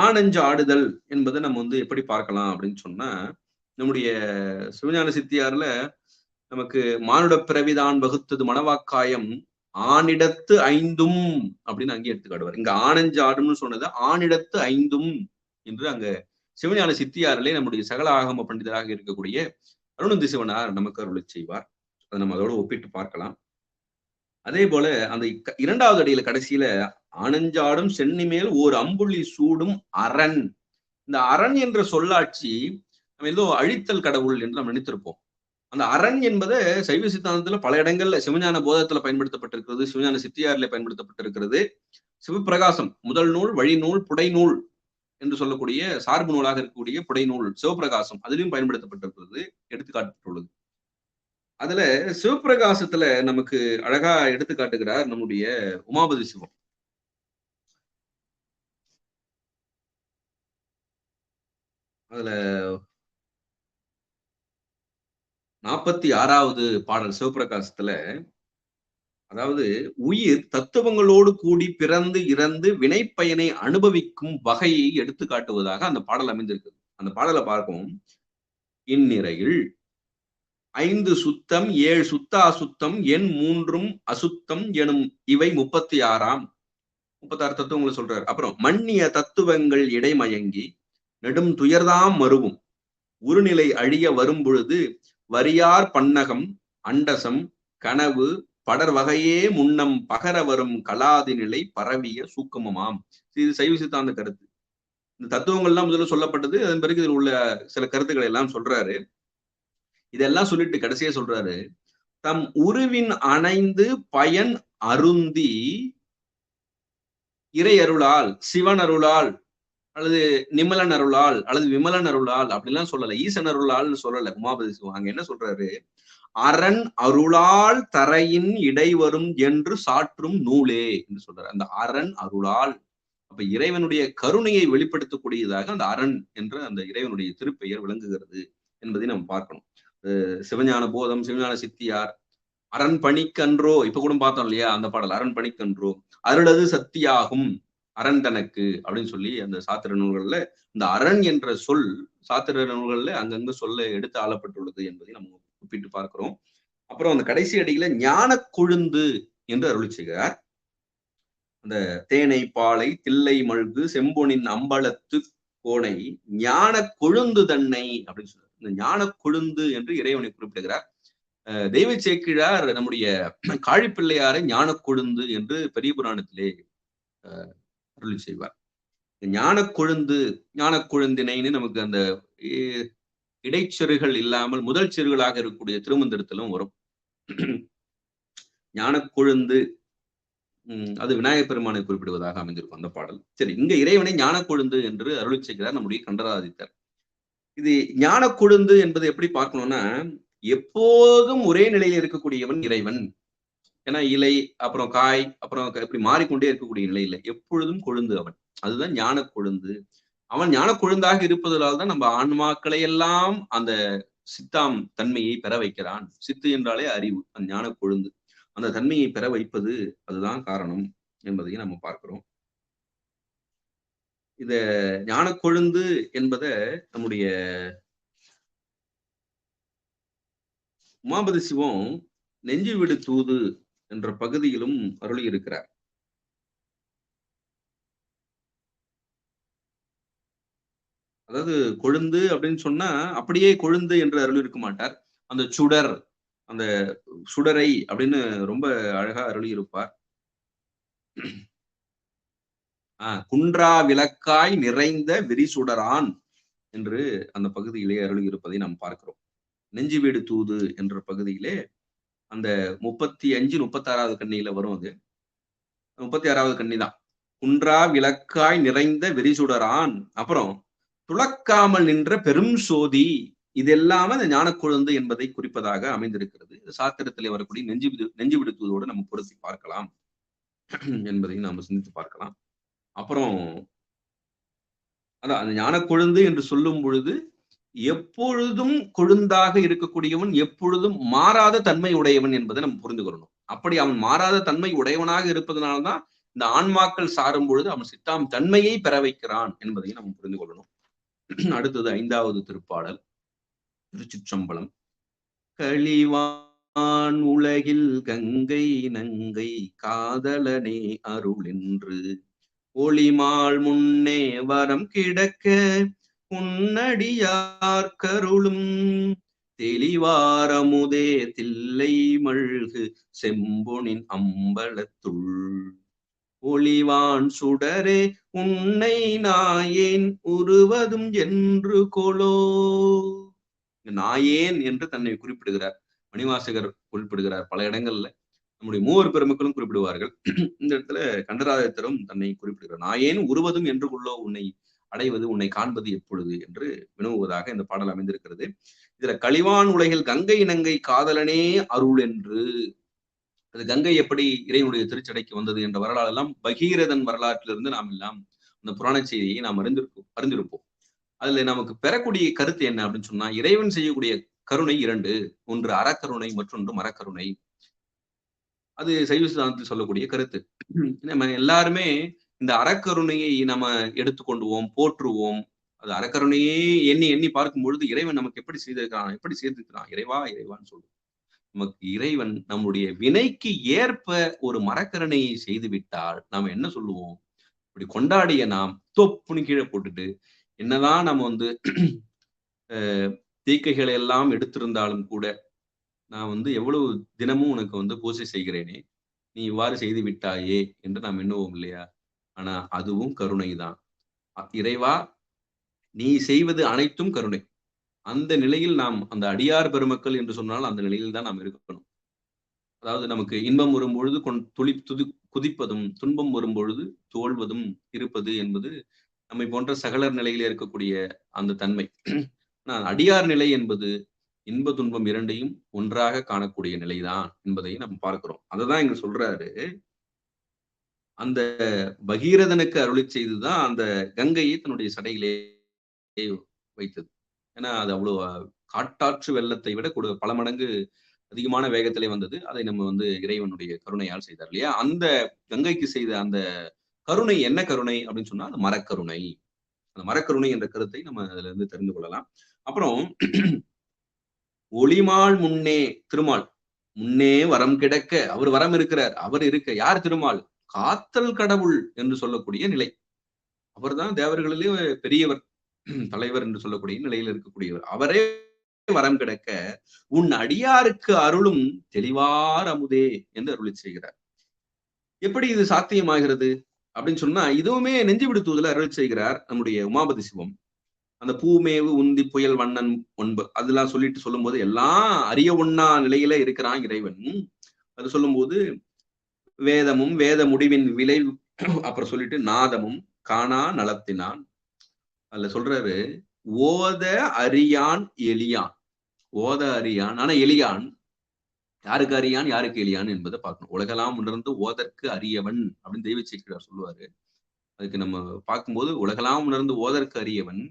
ஆனஞ்சு ஆடுதல் என்பதை நம்ம எப்படி பார்க்கலாம் அப்படின்னு சொன்னா, நம்முடைய சிவஞான சித்தியார்ல நமக்கு மானுட பிறவிதான் வகுத்தது மணவாக்காயம் ஆணிடத்து 5 அப்படின்னு அங்கே எடுத்துக்காடுவார். இங்க ஆனஞ்சு ஆடும்னு சொன்னது ஆணிடத்து 5 என்று அங்க சிவஞான சித்தியாரிலே நம்முடைய சகல ஆகம பண்டிதராக இருக்கக்கூடிய அருணந்தி சிவனார் நமக்கு அருளை செய்வார். அதை நம்ம அதோட ஒப்பிட்டு பார்க்கலாம். அதே போல அந்த 2வது அடியில கடைசியில ஆனஞ்சாடும் சென்னி மேல் ஓர் அம்புள்ளி சூடும் அரண். இந்த அரண் என்ற சொல்லாட்சி நம்ம ஏதோ அழித்தல் கடவுள் என்று நம்ம நினைத்திருப்போம். அந்த அரண் என்பது சைவ சித்தாந்தத்துல பல இடங்கள்ல சிவஞான போதத்துல பயன்படுத்தப்பட்டிருக்கிறது, சிவஞான சித்தியாரிலே பயன்படுத்தப்பட்டிருக்கிறது. சிவபிரகாசம் முதல் நூல், வழி நூல், புடை நூல் என்று சொல்லக்கூடிய சார்பு நூலாக இருக்கக்கூடிய புடை நூல் சிவபிரகாசம் அதிலும் பயன்படுத்தப்பட்டிருக்கிறது, எடுத்துக்காட்டுள்ளது. அதுல சிவபிரகாசத்துல நமக்கு அழகா எடுத்து காட்டுகிறார் நம்முடைய உமாபதி சிவம். அதுல 46வது பாடல் சிவபிரகாசத்துல, அதாவது உயிர் தத்துவங்களோடு கூடி பிறந்து இறந்து வினைப்பயனை அனுபவிக்கும் வகையை எடுத்து காட்டுவதாக அந்த பாடல் அமைந்திருக்கு. அந்த பாடலை பார்ப்போம். இந்நிறையில் 5 சுத்தம் 7 சுத்த அசுத்தம் எண் 3 அசுத்தம் எனும் இவை 36 தத்துவங்களை சொல்றாரு. அப்புறம் மன்னிய தத்துவங்கள் இடைமயங்கி நெடும் துயர்தாம் மருவும் உருநிலை அழிய வரும் பொழுது வரியார் பன்னகம் அண்டசம் கனவு படர் வகையே முன்னம் பகர வரும் கலாதி நிலை பரவிய சூக்கமமாம். இது சைவ சித்தாந்த கருத்து. இந்த தத்துவங்கள்லாம் முதல்ல சொல்லப்பட்டது. அதன் பிறகு இதில் உள்ள சில கருத்துக்களை எல்லாம் சொல்றாரு. இதெல்லாம் சொல்லிட்டு கடைசியா சொல்றாரு, தம் உருவின் அணைந்து பயன் அருந்தி இறை அருளால் சிவன் அருளால் அல்லது நிமலன் அருளால் அல்லது விமலன் அருளால் அப்படிலாம் சொல்லல. ஈசன் அருளால்னு சொல்லல. உமாபதி சிவம் அங்க என்ன சொல்றாரு? அரண் அருளால் தரையின் இடைவரும் என்று சாற்றும் நூலே என்று சொல்றாரு. அந்த அரண் அருளால், அப்ப இறைவனுடைய கருணையை வெளிப்படுத்தக்கூடியதாக அந்த அரண் என்ற அந்த இறைவனுடைய திருப்பெயர் விளங்குகிறது என்பதை நம்ம பார்க்கணும். சிவஞான போதம், சிவஞான சித்தியார், அரண் பணிக்கன்றோ, இப்ப கூட பார்த்தோம் இல்லையா அந்த பாடல், அரண் பணிக்கன்றோ அருளது சத்தியாகும் அரண் தனக்கு அப்படின்னு சொல்லி அந்த சாத்திர நூல்கள்ல இந்த அரண் என்ற சொல் சாத்திர நூல்கள்ல அங்கங்க சொல்ல எடுத்து ஆளப்பட்டுள்ளது என்பதை நம்ம ஒப்பிட்டு பார்க்கிறோம். அப்புறம் அந்த கடைசி அடியில ஞான கொழுந்து என்று அருளி செய்கிறார். அந்த தேனை பாலை தில்லை மல்கு செம்பொனின் அம்பலத்து கோணை ஞான கொழுந்து தன்னை அப்படின்னு சொல்றார். இந்த ஞான கொழுந்து என்று இறைவனை குறிப்பிடுகிறார். தெய்வ சேக்கிழார் நம்முடைய காழிப்பிள்ளையாரை ஞான கொழுந்து என்று பெரிய புராணத்திலே அருளி செய்வார். ஞான கொழுந்து, ஞான கொழுந்தினைன்னு நமக்கு அந்த இடைச்செருகள் இல்லாமல் முதல் செருகளாக இருக்கக்கூடிய திருமந்திரத்திலும் வரும். ஞான கொழுந்து அது விநாயகப் பெருமானை குறிப்பிடுவதாக அமைந்திருக்கும் அந்த பாடல். சரி, இங்க இறைவனை ஞான கொழுந்து என்று அருளி செய்கிறார் நம்முடைய கண்டராதித்தர். இது ஞான கொழுந்து என்பது எப்படி பார்க்கணும்னா, எப்போதும் ஒரே நிலையில் இருக்கக்கூடியவன் இறைவன். ஏன்னா இலை அப்புறம் காய் அப்புறம் இப்படி மாறிக்கொண்டே இருக்கக்கூடிய நிலை இல்லை, எப்பொழுதும் கொழுந்து அவன். அதுதான் ஞான கொழுந்து. அவன் ஞான கொழுந்தாக இருப்பதால் தான் நம்ம ஆன்மாக்களை எல்லாம் அந்த சித்தாம் தன்மையை பெற வைக்கிறான். சித்து என்றாலே அறிவு, அந்த ஞான கொழுந்து அந்த தன்மையை பெற வைப்பது அதுதான் காரணம் என்பதையும் நம்ம பார்க்கிறோம். இத ஞான கொழுந்து என்பதை நம்முடைய உமாபதி சிவம் நெஞ்சு விடு தூது என்ற பகுதியிலும் அருளி இருக்கிறார். அதாவது கொழுந்து அப்படின்னு சொன்னா அப்படியே கொழுந்து என்று அருள் இருக்க மாட்டார். அந்த சுடர், அந்த சுடரை அப்படின்னு ரொம்ப அழகா அருளி இருப்பார். குன்றா விளக்காய் நிறைந்த விரிசுடரான் என்று அந்த பகுதியிலே அருளி இருப்பதை நாம் பார்க்கிறோம். நெஞ்சு வீடு தூது என்ற பகுதியிலே அந்த 35, 36வது கண்ணியில வரும். அது 36வது கண்ணி தான். குன்றா விளக்காய் நிறைந்த விரிசுடரான், அப்புறம் துளக்காமல் நின்ற பெரும் சோதி, இது எல்லாமே அந்த ஞான கொழுந்து என்பதை குறிப்பதாக அமைந்திருக்கிறது. சாத்திரத்திலே வரக்கூடிய நெஞ்சு விடுத்துவதோடு நம்ம பொருத்தி பார்க்கலாம் என்பதையும் நாம சிந்தித்து பார்க்கலாம். அப்புறம் அதான் அந்த ஞான கொழுந்து என்று சொல்லும் பொழுது எப்பொழுதும் கொழுந்தாக இருக்கக்கூடியவன், எப்பொழுதும் மாறாத தன்மை உடையவன் என்பதை நம்ம புரிந்து கொள்ளணும். அப்படி அவன் மாறாத தன்மை உடையவனாக இருப்பதனால்தான் இந்த ஆன்மாக்கள் சாரும் பொழுது அவன் சித்தாம் தன்மையை பெற வைக்கிறான் என்பதையும் நம்ம புரிந்து கொள்ளணும். அடுத்தது 5வது திருப்பாடல், திருச்சிற்றம்பலம். களிவான் உலகில் கங்கை நங்கை காதலனே அருள் என்று ஒளிமால் முன்னே வரம் கிடக்க உன்னடியார் கருளும் தெளிவாரமுதே தில்லை மல்கு செம்பொனின் அம்பலத்துள் ஒளிவான் சுடரே உன்னை நாயேன் உருவதும் என்று கொலோ. நாயேன் என்று தன்னை குறிப்பிடுகிறார் மணிவாசகர், குறிப்பிடுகிறார் பல இடங்கள்ல. நம்முடைய மூவர் பெருமக்களும் குறிப்பிடுவார்கள். இந்த இடத்துல கண்டராதித்தரும் தன்னை குறிப்பிடுகிறார். நாயேன் உருவதும் என்று கொள்ளோ, உன்னை அடைவது, உன்னை காண்பது எப்பொழுது என்று வினவுவதாக இந்த பாடல் அமைந்திருக்கிறது. இதுல களிவான் உலகில் கங்கை நங்கை காதலனே அருள் என்று, அது கங்கை எப்படி இறைவனுடைய திருச்சடைக்கு வந்தது என்ற வரலாறு எல்லாம் பகீரதன் வரலாற்றிலிருந்து நாம் எல்லாம் அந்த புராண செய்தியை நாம் அறிந்திருப்போம். அதுல நமக்கு பெறக்கூடிய கருத்து என்ன அப்படின்னு சொன்னா, இறைவன் செய்யக்கூடிய கருணை 2, ஒன்று அறக்கருணை, மற்றொன்று மரக்கருணை. அது சைவ சித்தாந்தத்தில் சொல்லக்கூடிய கருத்து. நம்ம எல்லாருமே இந்த அறக்கருணையை நம்ம எடுத்துக்கொண்டுவோம், போற்றுவோம். அது அறக்கருணையே எண்ணி எண்ணி பார்க்கும் பொழுது இறைவன் நமக்கு எப்படி செய்திருக்கிறான், எப்படி செய்திருக்கிறான், இறைவா இறைவான்னு சொல்லுவோம். நமக்கு இறைவன் நம்முடைய வினைக்கு ஏற்ப ஒரு மரக்கருணையை செய்து விட்டால் நாம என்ன சொல்லுவோம்? இப்படி கொண்டாடிய நாம் தொப்புன்னு கீழே போட்டுட்டு, என்னதான் நம்ம தீக்கைகளை எல்லாம் எடுத்திருந்தாலும் கூட, நான் எவ்வளவு தினமும் உனக்கு பூசை செய்கிறேனே, நீ இவ்வாறு செய்து விட்டாயே என்று நாம் எண்ணுவோம் இல்லையா? ஆனா அதுவும் கருணைதான். இறைவா, நீ செய்வது அனைத்தும் கருணை. அந்த நிலையில் நாம், அந்த அடியார் பெருமக்கள் என்று சொன்னால் அந்த நிலையில் தான் நாம் இருக்கணும். அதாவது நமக்கு இன்பம் வரும்பொழுது குதிப்பதும், துன்பம் வரும்பொழுது தோல்வதும் இருப்பது என்பது நம்மை போன்ற சகலர் நிலையில இருக்கக்கூடிய அந்த தன்மை. அடியார் நிலை என்பது இன்ப துன்பம் இரண்டையும் ஒன்றாக காணக்கூடிய நிலைதான் என்பதையும் நம்ம பார்க்கிறோம். அததான் இங்க சொல்றாரு. அந்த பகீரதனுக்கு அருளி செய்துதான் அந்த கங்கையை தன்னுடைய சடையிலே வைத்தது. ஏன்னா அது அவ்வளவு காட்டாற்று வெள்ளத்தை விட பல மடங்கு அதிகமான வேகத்திலே வந்தது. அதை நம்ம இறைவனுடைய கருணையால் செய்தார் இல்லையா? அந்த கங்கைக்கு செய்த அந்த கருணை என்ன கருணை அப்படின்னு சொன்னா அது மரக்கருணை. அந்த மரக்கருணை என்ற கருத்தை நம்ம அதுல இருந்து தெரிந்து கொள்ளலாம். அப்புறம் ஒளிமால் முன்னே திருமால் முன்னே வரம் கிடக்க அவர் வரம் இருக்கிறார். அவர் இருக்க யார் திருமால்? காத்தல் கடவுள் என்று சொல்லக்கூடிய நிலை. அவர்தான் தேவர்களிலே பெரியவர், தலைவர் என்று சொல்லக்கூடிய நிலையில் இருக்கக்கூடியவர். அவரே வரம் கிடக்க உன் அடியாருக்கு அருளும் தெளிவார் அமுதே என்று அருளி செய்கிறார். எப்படி இது சாத்தியமாகிறது அப்படின்னு சொன்னா, இதுவுமே நெஞ்சு விடுத்துவதில் அருள் செய்கிறார் நம்முடைய உமாபதி சிவம். அந்த பூமேவு உந்தி புயல் வண்ணன் ஒன்பு அதெல்லாம் சொல்லும் போது எல்லாம் அறிய ஒண்ணா நிலையில இருக்கிறான் இறைவன். அது சொல்லும் போது வேதமும் வேத முடிவின் விளைவு, அப்புறம் சொல்லிட்டு நாதமும் காணா நலத்தினான். அதுல சொல்றாரு ஓத அறியான் எளியான். ஓத அறியான் ஆனா எளியான். யாருக்கு அறியான் யாருக்கு எளியான் என்பதை பார்க்கணும். உலகெல்லாம் உணர்ந்து ஓதற்கு அறியவன் அப்படின்னு தெய்வ சேக்கிழார் சொல்லுவாரு. அதுக்கு நம்ம பார்க்கும்போது உலகெல்லாம் உணர்ந்து ஓதற்கு அறியவன்,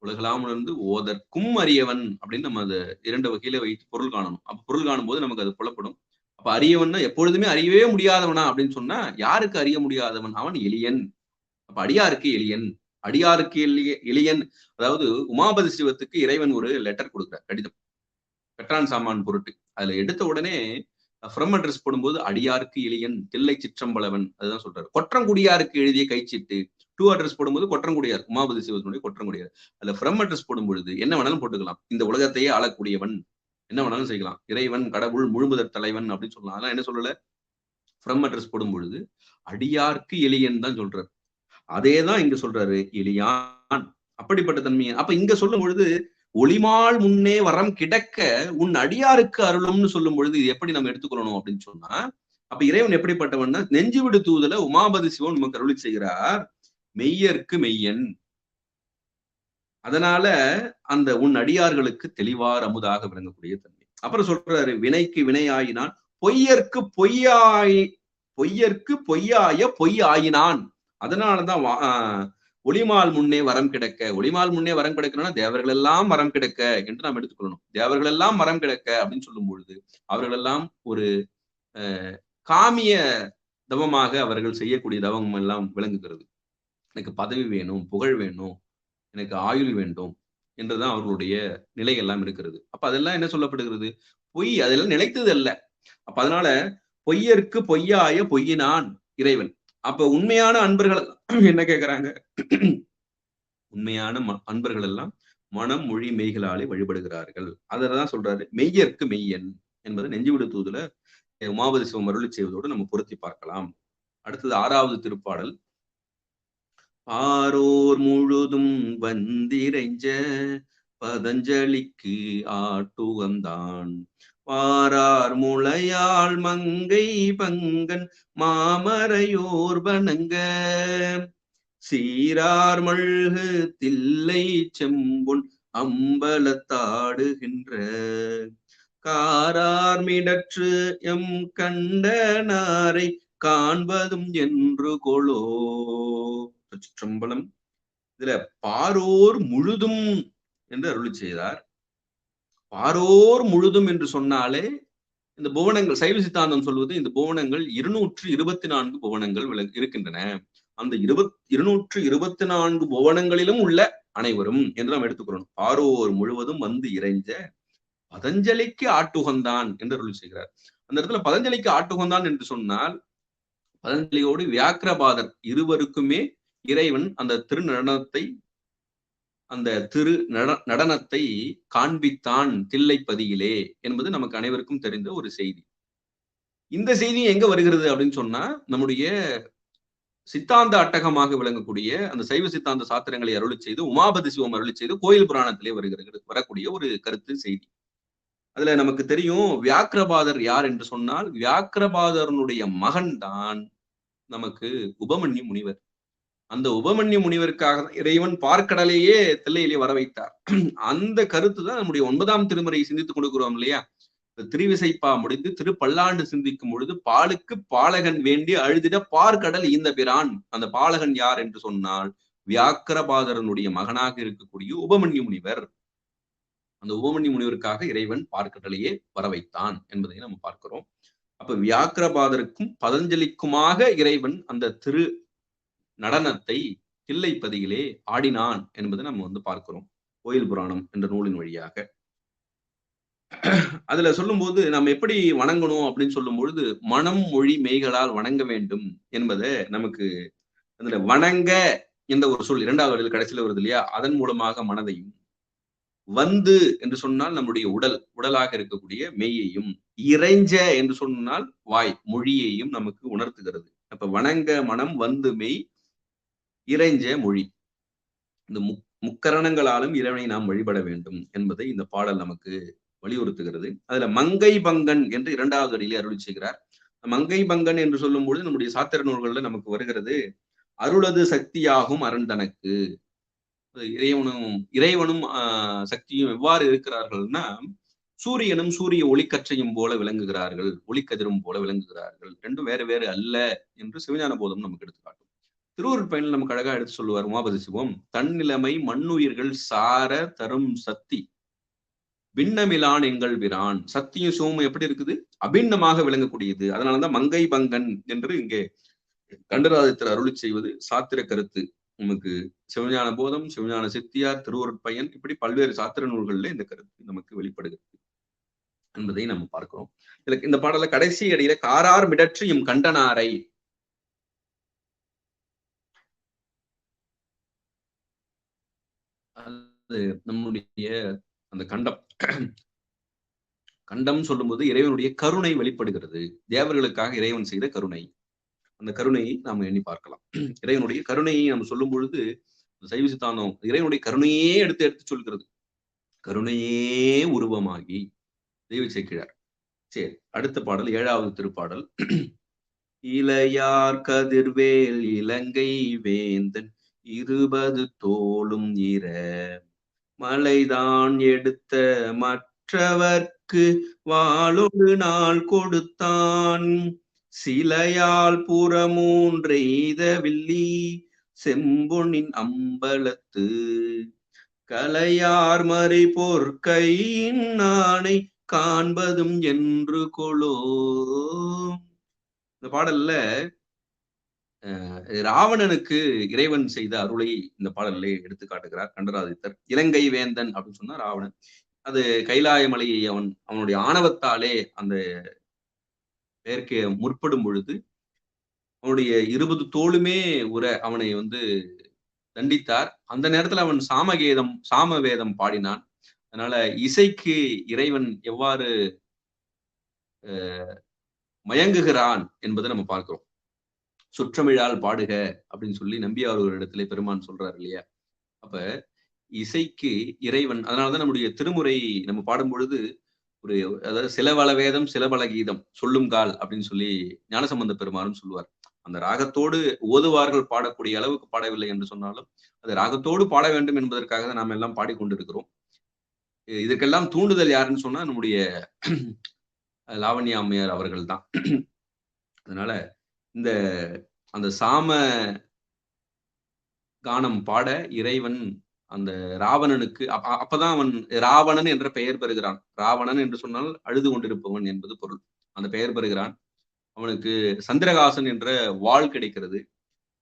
உலகெல்லாம் உணர்ந்து ஓதற்கும் அறியவன் அப்படின்னு நம்ம அதை 2 வகையில வைத்து பொருள் காணணும். அப்ப பொருள் காணும் போது நமக்கு அது புலப்படும். அப்ப அறியவன்னா எப்பொழுதுமே அறியவே முடியாதவனா அப்படின்னு சொன்னா யாருக்கு அறிய முடியாதவன்? அவன் எளியன். அப்ப அடியாருக்கு எளியன். அடியாருக்கு எளியன். அதாவது உமாபதி சிவத்துக்கு இறைவன் ஒரு லெட்டர் கொடுக்கிறார், கடிதம், பெற்றான் சாமான் பொருட்டு. அதுல எடுத்த உடனே ஃப்ரம் அட்ரஸ் போடும்போது அடியாருக்கு எளியன் தில்லை சிற்றம்பலவன் அதுதான் சொல்றாரு. கொற்றங்குடியாருக்கு எழுதிய கைச்சிட்டு டூ அட்ரஸ் போடும்போது கொற்றங்குடியார், உமாபதி சிவத்தினுடைய கொற்றங்குடியார். அதுல ஃப்ரம் அட்ரஸ் போடும் பொழுது என்ன வேணாலும் போட்டுக்கலாம். இந்த உலகத்தையே ஆளக்கூடியவன், என்ன வேணாலும் செய்யலாம். இறைவன், கடவுள், முழுமுதற் தலைவன் அப்படின்னு சொல்லலாம். அதெல்லாம் என்ன சொல்லல, ஃப்ரம் அட்ரஸ் போடும் பொழுது அடியாருக்கு எளியன் தான் சொல்றாரு. அதேதான் இங்க சொல்றாரு, எளியான். அப்படிப்பட்ட தன்மையை அப்ப இங்க சொல்லும் பொழுது ஒளிமால் முன்னே வரம் கிடக்க உன் அடியாருக்கு அருளும்னு சொல்லும் பொழுது இது எப்படி நம்ம எடுத்துக்கொள்ளணும் அப்படின்னு சொன்னா, அப்ப இறைவன் எப்படிப்பட்டவன்னா நெஞ்சு விடு தூதல உமாபதி சிவன் நமக்கு அருளி செய்கிறார். மெய்யருக்கு மெய்யன். அதனால அந்த உன் அடியார்களுக்கு தெளிவார் அமுதாக விளங்கக்கூடிய தன்மை. அப்புறம் சொல்றாரு வினைக்கு வினையாயினான் பொய்யற்கு பொய்யாய பொய் ஆயினான். அதனாலதான் ஒளிமால் முன்னே வரம் கிடக்க. ஒளிமால் முன்னே வரம் கிடக்கணும்னா தேவர்கள் எல்லாம் வரம் கிடக்க என்று நாம் எடுத்துக்கொள்ளணும். தேவர்கள் எல்லாம் வரம் கிடக்க அப்படின்னு சொல்லும் பொழுது அவர்கள் எல்லாம் ஒரு காமிய தவமாக அவர்கள் செய்யக்கூடிய தவம் எல்லாம் விளங்குகிறது. எனக்கு பதவி வேணும், புகழ் வேணும், எனக்கு ஆயுள் வேண்டும் என்றுதான் அவர்களுடைய நிலை எல்லாம் இருக்கிறது. அப்ப அதெல்லாம் என்ன சொல்லப்படுகிறது? பொய், அதெல்லாம் நிலைத்தது அல்ல. அப்ப அதனால பொய்யருக்கு பொய்யாய பொய்யினான் இறைவன். அப்ப உண்மையான அன்பர்கள் என்ன கேட்கிறாங்க? உண்மையான அன்பர்கள் எல்லாம் மனம் மொழி மெய்களாலே வழிபடுகிறார்கள். அததான் சொல்றாரு மெய்யற்கு மெய்யன் என்பது நெஞ்சுவிடு தூதுல உமாபதி சிவம் அருளி செய்வதோடு நம்ம பொருத்தி பார்க்கலாம். அடுத்தது 6வது திருப்பாடல். ஆரோர் முழுதும் வந்திரைஞ்ச பதஞ்சலிக்கு ஆட்டுவந்தான் வாரார் முளையாள் மங்கை பங்கன் மாமரையோர் வணங்க சீரார் மல்கு தில்லை செம்பொன் அம்பலத்தாடுகின்ற காரார் மிடற்று எம் கண்டனாரை காண்பதும் என்று கொளோ. சிற்றம்பலம். இதுல பாரோர் முழுதும் என்று அருளி செய்தார். பாரோர் முழுதும் என்று சொன்னாலே இந்த புவனங்கள், சைவ சித்தாந்தம் சொல்வது இந்த புவனங்கள் 224 புவனங்கள் இருக்கின்றன. அந்த 224 புவனங்களிலும் உள்ள அனைவரும் என்று நாம் எடுத்துக்கிறோம். பாரோர் முழுவதும் வந்து இறைஞ்ச பதஞ்சலிக்கு ஆட்டுகந்தான் என்று அருள் செய்கிறார். அந்த இடத்துல பதஞ்சலிக்கு ஆட்டுகந்தான் என்று சொன்னால் பதஞ்சலியோடு வியாக்கிரபாதர் இருவருக்குமே இறைவன் அந்த நடனத்தை காண்பித்தான் தில்லைப்பதியிலே என்பது நமக்கு அனைவருக்கும் தெரிந்த ஒரு செய்தி. இந்த செய்தி எங்க வருகிறது அப்படின்னு சொன்னா நம்முடைய சித்தாந்த அட்டகமாக விளங்கக்கூடிய அந்த சைவ சித்தாந்த சாத்திரங்களை அருளி செய்து உமாபதி சிவம் அருளி செய்து கோயில் புராணத்திலே வரக்கூடிய ஒரு கருத்து செய்தி. அதுல நமக்கு தெரியும் வியாக்கிரபாதர் யார் என்று சொன்னால் வியாக்கிரபாதரனுடைய மகன் தான் நமக்கு உபமன்யு முனிவர். அந்த உபமன்யு முனிவருக்காக இறைவன் பார்க்கடலையே தில்லையிலே வர வைத்தார். அந்த கருத்து தான் நம்முடைய 9ஆம் திருமுறை சிந்தித்துக் கொடுக்கிறோம் இல்லையா? திருவிசைப்பா முடிந்து திருப்பல்லாண்டு சிந்திக்கும் பொழுது பாலுக்கு பாலகன் வேண்டி அழுதிட பார்க்கடல் ஈந்த பிரான். அந்த பாலகன் யார் என்று சொன்னால் வியாக்கிரபாதரனுடைய மகனாக இருக்கக்கூடிய உபமன்யு முனிவர். அந்த உபமன்யு முனிவருக்காக இறைவன் பார்க்கடலையே வர வைத்தான் என்பதை நம்ம பார்க்கிறோம். அப்ப வியாக்கிரபாதருக்கும் பதஞ்சலிக்குமாக இறைவன் அந்த திரு நடனத்தை தில்லைப்பதியிலே ஆடினான் என்பதை நம்ம பார்க்கிறோம் கோயில் புராணம் என்ற நூலின் வழியாக. அதுல சொல்லும் போது நம்ம எப்படி வணங்கணும் அப்படின்னு சொல்லும் பொழுது மனம் மொழி மெய்களால் வணங்க வேண்டும் என்பதை நமக்கு அதுல வணங்க என்ற ஒரு சொல் 2வது வரியில் கடைசியில வருது இல்லையா? அதன் மூலமாக மனதையும், வந்து என்று சொன்னால் நம்முடைய உடலாக இருக்கக்கூடிய மெய்யையும், இறைஞ்ச என்று சொன்னால் வாய் மொழியையும் நமக்கு உணர்த்துகிறது. அப்ப வணங்க மனம், வந்து மெய், இறைஞ்ச மொழி, இந்த முக்கரணங்களாலும் இறைவனை நாம் வழிபட வேண்டும் என்பதை இந்த பாடல் நமக்கு வலியுறுத்துகிறது. அதுல மங்கை பங்கன் என்று 2வது அடியிலே அருளி செய்கிறார். மங்கை பங்கன் என்று சொல்லும் பொழுது நம்முடைய சாத்திர நூல்கள்ல நமக்கு வருகிறது அருளது சக்தியாகும் அரண் தனக்கு. இறைவனும் சக்தியும் எவ்வாறு இருக்கிறார்கள்னா, சூரியனும் சூரிய ஒளிக்கற்றையும் போல விளங்குகிறார்கள், ஒளிக்கதிரும் போல விளங்குகிறார்கள். ரெண்டும் வேறு வேறு அல்ல என்று சிவஞான போதம் நமக்கு எடுத்துக்காட்டும். திருவருட் பயனில் நமக்கு அழகா எடுத்து சொல்லுவார் உமாபதி சிவம். தன்னிலைமை மண்ணுயிர்கள் சார தரும் சக்தி பின்னமிலான் எங்கள் பிரான். சக்தியும் சிவமும் எப்படி இருக்குது? அபிண்ணமாக விளங்கக்கூடியது. அதனாலதான் மங்கை பங்கன் என்று இங்கே கண்டராதித்தர் அருளி செய்வது சாத்திர கருத்து. நமக்கு சிவஞான போதம், சிவஞான சித்தியார், திருவருட்பயன், இப்படி பல்வேறு சாத்திர நூல்கள்ல இந்த கருத்து நமக்கு வெளிப்படுகிறது என்பதை நம்ம பார்க்கிறோம். இந்த பாடல கடைசி அடியில காரார் மிடற்றியும் கண்டனாரை, அது நம்முடைய அந்த கண்டம் சொல்லும்போது இறைவனுடைய கருணை வெளிப்படுகிறது. தேவர்களுக்காக இறைவன் செய்த கருணை, அந்த கருணையை நாம் எண்ணி பார்க்கலாம். இறைவனுடைய கருணையை நம்ம சொல்லும் பொழுது சைவ சித்தாந்தம் இறைவனுடைய கருணையே எடுத்து சொல்கிறது. கருணையே உருவமாகி தெய்வ சேக்கிழார். சரி, அடுத்த பாடல் 7வது திருப்பாடல். இளையார் கதிர்வேல் இலங்கை வேந்தன் 20 தோளும் இர மலைதான் எடுத்த மற்றவர்க்கு வாளொடு நாள் கொடுத்தான். சிலையால் புறமூன்றெய்த வில்லி செம்பொனின் அம்பலத்து கலையார் மறை பொற்கையின் நாணை காண்பதும் என்று கொளோ. இந்த பாடல்ல ராவணனுக்கு இறைவன் செய்த அருளை இந்த பாடல்ல எடுத்து காட்டுகிறார் கண்டராதித்தர். இலங்கை வேந்தன் அப்படின்னு சொன்னா ராவணன். அது கைலாய மலையை அவனுடைய ஆணவத்தாலே அந்த பெயர்க்க முற்படும் பொழுது அவனுடைய 20 தோளுமே அவனை தண்டித்தார். அந்த நேரத்துல அவன் சாமவேதம் பாடினான். அதனால இசைக்கு இறைவன் எவ்வாறு மயங்குகிறான் என்பதை நம்ம பார்க்கிறோம். சுற்றமிழால் பாடுக அப்படின்னு சொல்லி நம்பியார் ஒரு இடத்துல பெருமான் சொல்றாரு இல்லையா? அப்ப இசைக்கு இறைவன், அதனாலதான் நம்முடைய திருமுறை நம்ம பாடும் பொழுது அதாவது சிலவள வேதம் சிலபல கீதம் சொல்லும் கால் அப்படின்னு சொல்லி ஞானசம்பந்த பெருமானும் சொல்லுவார். அந்த ராகத்தோடு ஓதுவார்கள் பாடக்கூடிய அளவுக்கு பாடவில்லை என்று சொன்னாலும் அது ராகத்தோடு பாட வேண்டும் என்பதற்காக தான் நாம் எல்லாம் பாடிக்கொண்டிருக்கிறோம். இதற்கெல்லாம் தூண்டுதல் யாருன்னு சொன்னா நம்முடைய லாவண்யா அம்மையார் அவர்கள் தான். அதனால அந்த சாம கானம் பாட இறைவன் அந்த ராவணனுக்கு அப்பதான் அவன் ராவணன் என்ற பெயர் பெறுகிறான். ராவணன் என்று சொன்னால் அழுது கொண்டிருப்பவன் என்பது பொருள். அந்த பெயர் பெறுகிறான். அவனுக்கு சந்திரகாசன் என்ற வாள் கிடைக்கிறது.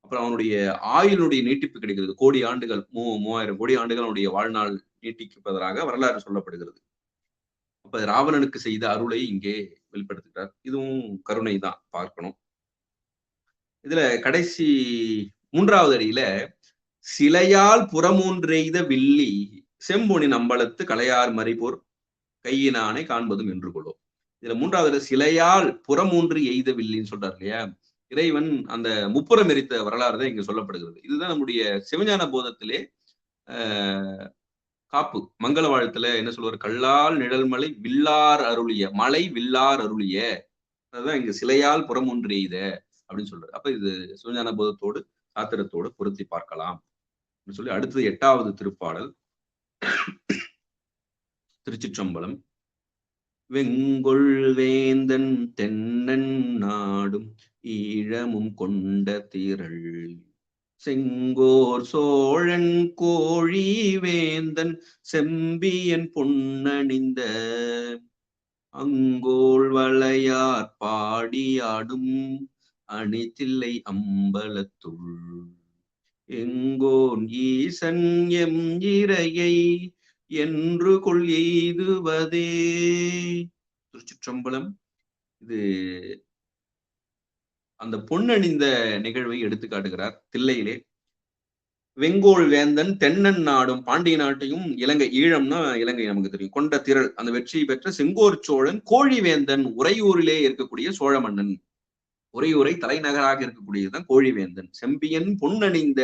அப்புறம் அவனுடைய ஆயுளுடைய நீட்டிப்பு கிடைக்கிறது. கோடி ஆண்டுகள் 3000 கோடி ஆண்டுகள் அவனுடைய வாழ்நாள் நீட்டிப்பதாக வரலாறு சொல்லப்படுகிறது. அப்ப ராவணனுக்கு செய்த அருளை இங்கே வெளிப்படுத்துகிறார். இதுவும் கருணை தான் பார்க்கணும். இதுல கடைசி 3வது அடியில சிலையால் புறமூன்றெய்த வில்லி செம்பொனின் அம்பலத்து கலையார் மறைபோர் கையினானை காண்பதும் என்று கொள்ளும். இதுல 3வது சிலையால் புறமூன்று எய்த வில்லின்னு சொல்றாரு இல்லையா? இறைவன் அந்த முப்புறம் எரித்த வரலாறு தான் இங்க சொல்லப்படுகிறது. இதுதான் நம்முடைய சிவஞான போதத்திலே காப்பு மங்கள வாழ்த்துல என்ன சொல்லுவார்? கல்லால் நிழல்மலை வில்லார் அருளிய, மலை வில்லார் அருளிய, அதுதான் இங்க சிலையால் புறமூன்று எய்த அப்படின்னு சொல்றாரு. அப்ப இது சிவஞான போதத்தோடு ஆத்திரத்தோடு பொருத்தி பார்க்கலாம் சொல்லி அடுத்தது 8வது திருப்பாடல். திருச்சிற்றம்பலம். வெங்கொள் வேந்தன் தென்னன் நாடும் ஈழமும் கொண்ட திரள் செங்கோர் சோழன் கோழி வேந்தன் செம்பியன் பொன்னணிந்த அங்கோள் வளையார் பாடியாடும் அணிதில்லை அம்பலத்துள் எங்கோன் ஈசன் எம் இறையை என்று கொள் எய்துவதே. திருச்சிற்றம்பலம். இது அந்த பொன்னணிந்த நிகழ்வை எடுத்து காட்டுகிறார் தில்லையிலே. வெங்கோள் வேந்தன் தென்னன் நாடும், பாண்டிய நாட்டையும் இலங்கை, ஈழம்னா இலங்கை நமக்கு தெரியும், கொண்ட திரள், அந்த வெற்றி பெற்ற செங்கோர் சோழன் கோழி வேந்தன், உறையூரிலே இருக்கக்கூடிய சோழ மன்னன், உறையூரை தலைநகராக இருக்கக்கூடியதுதான் கோழிவேந்தன். செம்பியன் பொன்னணிந்த,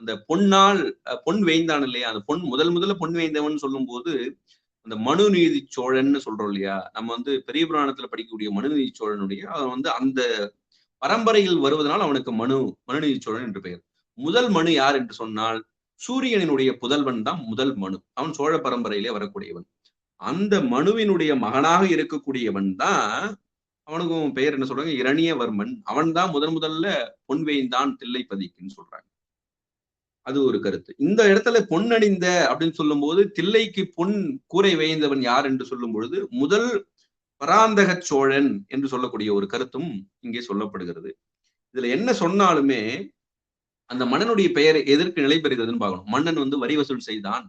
அந்த பொன்னால் பொன் வேய்ந்தான் இல்லையா, அந்த பொன் முதல்ல பொன் வேய்ந்தவன் சொல்லும் போது அந்த மனுநீதி சோழன்னு சொல்றோம் இல்லையா, நம்ம வந்து பெரிய புராணத்துல படிக்கக்கூடிய மனுநீதி சோழனுடைய அவன் அந்த பரம்பரையில் வருவதனால் அவனுக்கு மனுநீதி சோழன் என்று பெயர். முதல் மனு யார் என்று சொன்னால் சூரியனினுடைய புதல்வன் தான் முதல் மனு. அவன் சோழ பரம்பரையிலே வரக்கூடியவன். அந்த மனுவினுடைய மகனாக இருக்கக்கூடியவன் தான், அவனுக்கும் பெயர் என்ன சொல்றாங்க, இரணியவர்மன். அவன் தான் முதல்ல பொன் வேய்ந்தான் தில்லைப்பதிக்குன்னு சொல்றாங்க. அது ஒரு கருத்து. இந்த இடத்துல பொன்னணிந்த அப்படின்னு சொல்லும் போது தில்லைக்கு பொன் கூரை வேய்ந்தவன் யார் என்று சொல்லும் பொழுது முதல் பராந்தக சோழன் என்று சொல்லக்கூடிய ஒரு கருத்தும் இங்கே சொல்லப்படுகிறது. இதுல என்ன சொன்னாலுமே அந்த மன்னனுடைய பெயர் எதற்கு நிலை பெறுகிறதுன்னு பார்க்கணும். மன்னன் வந்து வரி வசூல் செய்தான்,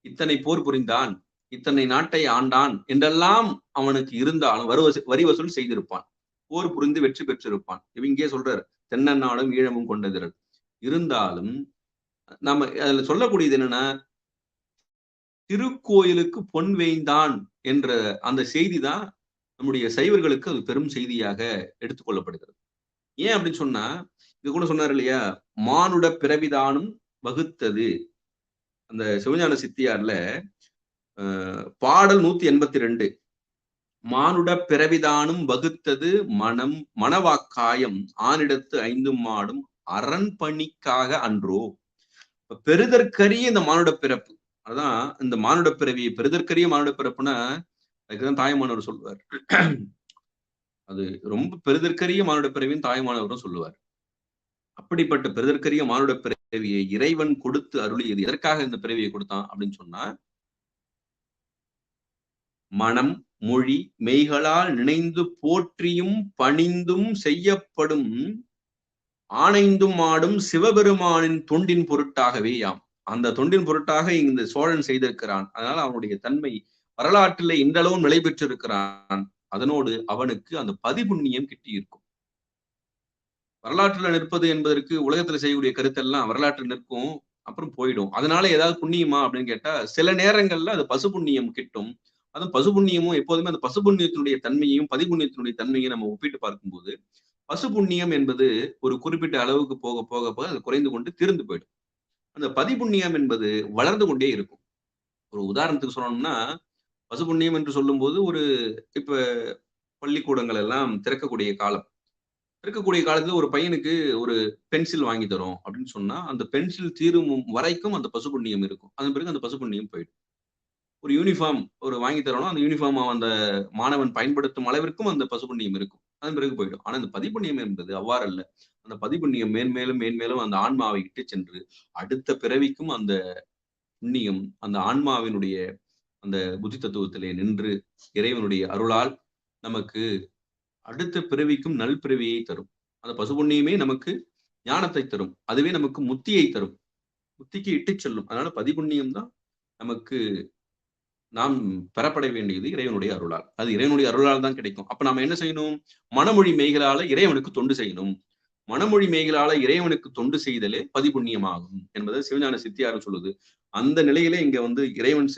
இத்தனை போர் புரிந்தான், இத்தனை நாட்டை ஆண்டான் என்றெல்லாம் அவனுக்கு இருந்தாலும் வரி வசூல் செய்திருப்பான், போர் புரிந்து வெற்றி பெற்றிருப்பான். இங்கே சொல்றாரு தென்னன் நாடும் ஈழமும் கொண்டதிரள். இருந்தாலும் நம்ம அதுல சொல்லக்கூடியது என்னன்னா, திருக்கோயிலுக்கு பொன் வேய்ந்தான் என்ற அந்த செய்தி தான் நம்முடைய சைவர்களுக்கு அது பெரும் செய்தியாக எடுத்துக்கொள்ளப்படுகிறது. ஏன் அப்படின்னு சொன்னா, இது கூட சொன்னார் இல்லையா, மானுட பிறவிதானும் வகுத்தது. அந்த சிவஞான சித்தியார்ல பாடல் 182, மானுட பிறவிதானும் வகுத்தது மனம் மணவாக்காயம் ஆனிடத்து 5 மாடும் அரண்பணிக்காக அன்றோ. பெருதற்கரிய இந்த மானுட பிறப்பு, அதான் இந்த மானுட பிறவி, பெருதற்கரிய மானுட பிறப்புனா அதுக்குதான் தாய்மானவர் சொல்லுவார். அது ரொம்ப பெருதற்கரிய மானுட பிறவின்னு தாய்மானவரும் சொல்லுவார். அப்படிப்பட்ட பெருதற்கரிய மானுட பிறவியை இறைவன் கொடுத்து அருளியது. எதற்காக இந்த பிறவியை கொடுத்தான் அப்படின்னு சொன்னா, மனம் மொழி மெய்களால் நினைந்து போற்றியும் பணிந்தும் செய்யப்படும் ஆணைந்தும் ஆடும் சிவபெருமானின் தொண்டின் பொருட்டாகவே யாம். அந்த தொண்டின் பொருட்டாக இந்த சோழன் செய்திருக்கிறான். அதனால அவனுடைய தன்மை வரலாற்றிலே இன்றளவும் நிலை பெற்றிருக்கிறான். அதனோடு அவனுக்கு அந்த பதிபுண்ணியம் கிட்டி இருக்கும். வரலாற்றுல நிற்பது என்பதற்கு உலகத்துல செய்யக்கூடிய கருத்தெல்லாம் வரலாற்று நிற்கும், அப்புறம் போயிடும். அதனால ஏதாவது புண்ணியமா அப்படின்னு கேட்டா சில நேரங்கள்ல அது பசு புண்ணியம் கிட்டும். அதுவும் பசு புண்ணியமும் எப்போதுமே அந்த பசு புண்ணியத்தினுடைய தன்மையும் பதிபுண்ணியத்தினுடைய தன்மையும் நம்ம ஒப்பிட்டு பார்க்கும்போது, பசு புண்ணியம் என்பது ஒரு குறிப்பிட்ட அளவுக்கு போக போக போக அது குறைந்து கொண்டு தீர்ந்து போயிடும். அந்த பதிபுண்ணியம் என்பது வளர்ந்து கொண்டே இருக்கும். ஒரு உதாரணத்துக்கு சொல்லணும்னா, பசு புண்ணியம் என்று சொல்லும் போது, ஒரு இப்ப பள்ளிக்கூடங்கள் எல்லாம் திறக்கக்கூடிய காலம், இருக்கக்கூடிய காலத்துல ஒரு பையனுக்கு ஒரு பென்சில் வாங்கி தரும் அப்படின்னு சொன்னா, அந்த பென்சில் தீரும் வரைக்கும் அந்த பசு புண்ணியம் இருக்கும். அதன் பிறகு அந்த பசு புண்ணியம் போயிடும். ஒரு யூனிஃபார்ம் ஒரு வாங்கி தரணும், அந்த யூனிஃபார்ம் அந்த மாணவன் பயன்படுத்தும் அளவிற்கும் அந்த பசு புண்ணியம் இருக்கும். அதன் பிறகு போயிடும். ஆனா இந்த பதிப்புண்ணியம் என்பது அவ்வாறு அல்ல. அந்த பதிப்புண்ணியம் மேன்மேலும் மேன்மேலும் அந்த ஆன்மாவை இட்டு சென்று அடுத்த பிறவிக்கும் அந்த புண்ணியம் அந்த ஆன்மாவினுடைய அந்த புத்தி தத்துவத்திலே நின்று இறைவனுடைய அருளால் நமக்கு அடுத்த பிறவிக்கும் நல் பிறவியை தரும். அந்த பசுபுண்ணியமே நமக்கு ஞானத்தை தரும். அதுவே நமக்கு முத்தியை தரும், முத்திக்கு இட்டு செல்லும். அதனால பதிபுண்ணியம் தான் நமக்கு நாம் பெறப்பட வேண்டியது இறைவனுடைய அருளால். அது இறைவனுடைய அருளால் தான் கிடைக்கும். அப்ப நாம என்ன செய்யணும்? மனமொழி மெய்களால இறைவனுக்கு தொண்டு செய்யணும். மனமொழி மெய்களால இறைவனுக்கு தொண்டு செய்தலே பதிபுண்ணியமாகும் என்பதை சிவஞான சித்தியார் சொல்லுது. அந்த நிலையிலே இங்க வந்து இறைவன்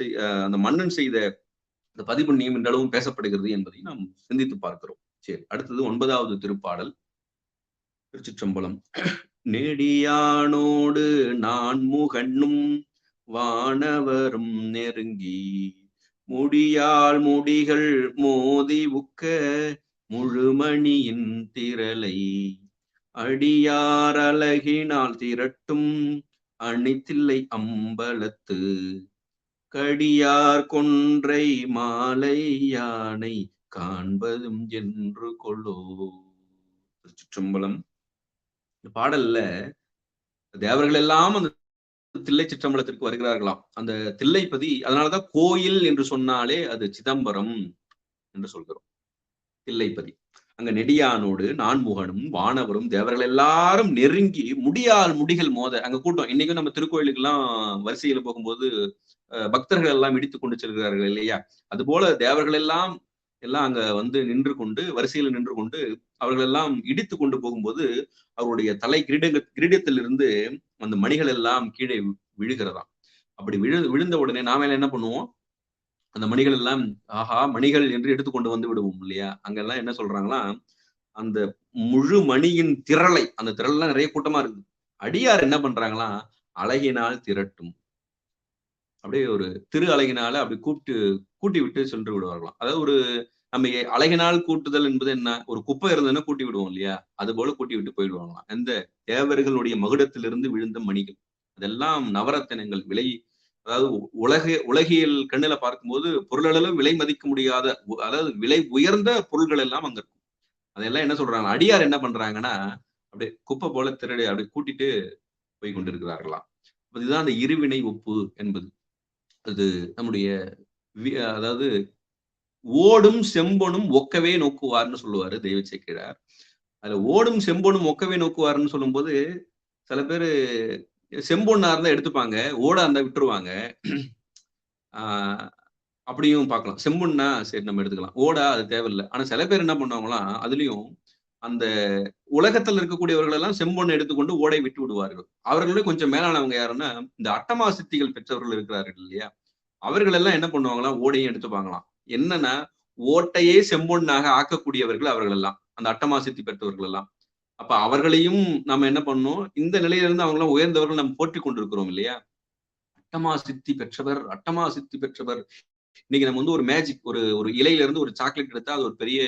அந்த மன்னன் செய்த அந்த பதிபுண்ணியம் என்றளவும் பேசப்படுகிறது என்பதை நாம் சிந்தித்து பார்க்கிறோம். சரி, அடுத்தது 9வது திருப்பாடல். திருச்சிற்றம்பலம். நெடியானோடு நான் முகண்ணும் வானவரும் நெருங்கி முடியால் முடிகள் மோதி உக்க முழுமணியின் திரளை அடியார் அழகினால் திரட்டும் அணித்தில்லை அம்பலத்து கடியார் கொன்றை மாலை யானை காண்பதும் என்று கொள்ளோ. திருச்சிற்றம்பலம். இந்த பாடல்ல தேவர்கள் எல்லாம் அந்த தில்லை சிற்றம்பலத்திற்கு வருகிறார்களாம். அந்த தில்லைப்பதி, அதனாலதான் கோயில் என்று சொன்னாலே அது சிதம்பரம் என்று சொல்கிறோம். தில்லைப்பதி அங்க நெடியானோடு நான்முகனும் வானவரும் தேவர்கள் எல்லாரும் நெருங்கி முடியால் முடிகள் மோத அங்க கூட்டம். இன்னைக்கும் நம்ம திருக்கோயிலுக்கு எல்லாம் வரிசையில போகும்போது பக்தர்கள் எல்லாம் இடித்து கொண்டு செல்கிறார்கள் இல்லையா? அது போல தேவர்கள் எல்லாம் அங்க வந்து நின்று கொண்டு வரிசையில் நின்று கொண்டு அவர்கள் எல்லாம் இடித்து கொண்டு போகும்போது அவருடைய தலை கிரீடத்திலிருந்து அந்த மணிகள் எல்லாம் கீழே விழுகிறதாம். அப்படி விழுந்த உடனே நாம என்ன பண்ணுவோம்? அந்த மணிகள் எல்லாம் ஆஹா மணிகள் என்று எடுத்துக்கொண்டு வந்து விடுவோம் இல்லையா? அங்கெல்லாம் என்ன சொல்றாங்களா, அந்த முழு மணியின் திரளை, அந்த திரள்லாம் நிறைய கூட்டமா இருக்குது, அடியார் என்ன பண்றாங்களா, அழகினால் திரட்டும், அப்படியே ஒரு திரு அழகினால அப்படி கூட்டி விட்டு சென்று விடுவார்களாம். அதாவது ஒரு நம்ம அழகினால் கூட்டுதல் என்பது என்ன, ஒரு குப்பை இருந்ததுன்னா கூட்டி விடுவோம் இல்லையா? அது போல கூட்டி விட்டு போயிடுவாங்களாம். அந்த தேவர்களுடைய மகுடத்திலிருந்து விழுந்த மணிகள் அதெல்லாம் நவரத்தினங்கள், விலை, அதாவது உலகியல் கண்ணுல பார்க்கும்போது பொருளளவு விலை மதிக்க முடியாத, அதாவது விலை உயர்ந்த பொருள்கள் எல்லாம் அங்க இருக்கும். அதெல்லாம் என்ன சொல்றாங்க, அடியார் என்ன பண்றாங்கன்னா அப்படியே குப்பை போல திருடி அப்படி கூட்டிட்டு போய் கொண்டிருக்கிறார்களாம். இதுதான் அந்த இருவினை ஒப்பு என்பது. அது நம்முடைய அதாவது ஓடும் செம்பொனும் ஒக்கவே நோக்குவார்னு சொல்லுவாரு தெய்வ சேக்கிழார். அதுல ஓடும் செம்பொனும் ஒக்கவே நோக்குவார்னு சொல்லும் போது சில பேரு செம்பொன்னா இருந்தா எடுத்துப்பாங்க, ஓடா இருந்தா விட்டுருவாங்க. அப்படியும் பார்க்கலாம். செம்பொன்னா சரி நம்ம எடுத்துக்கலாம், ஓடா அது தேவையில்லை. ஆனா சில பேர் என்ன பண்ணுவாங்களாம், அதுலயும் அந்த உலகத்துல இருக்கக்கூடியவர்கள் எல்லாம் செம்பொன் எடுத்துக்கொண்டு ஓடை விட்டு விடுவார்கள். அவர்களே கொஞ்சம் மேலானவங்க யாருன்னா இந்த அட்டமா சித்திகள் பெற்றவர்கள் இருக்கிறார்கள் இல்லையா, அவர்கள் எல்லாம் என்ன பண்ணுவாங்களாம், ஓடையும் எடுத்துப்பாங்களாம். என்னன்னா ஓட்டையே செம்பொன்னாக ஆக்கக்கூடியவர்கள் அவர்கள் எல்லாம், அந்த அட்டமா சித்தி பெற்றவர்கள் எல்லாம். அப்ப அவர்களையும் நம்ம என்ன பண்ணணும், இந்த நிலையிலிருந்து அவங்களாம் உயர்ந்தவர்கள் நம்ம போற்றி கொண்டிருக்கிறோம் இல்லையா? அட்டமா சித்தி பெற்றவர், அட்டமா சித்தி பெற்றவர். இன்னைக்கு நம்ம வந்து ஒரு மேஜிக், ஒரு இலையில இருந்து ஒரு சாக்லேட் எடுத்தா அது ஒரு பெரிய,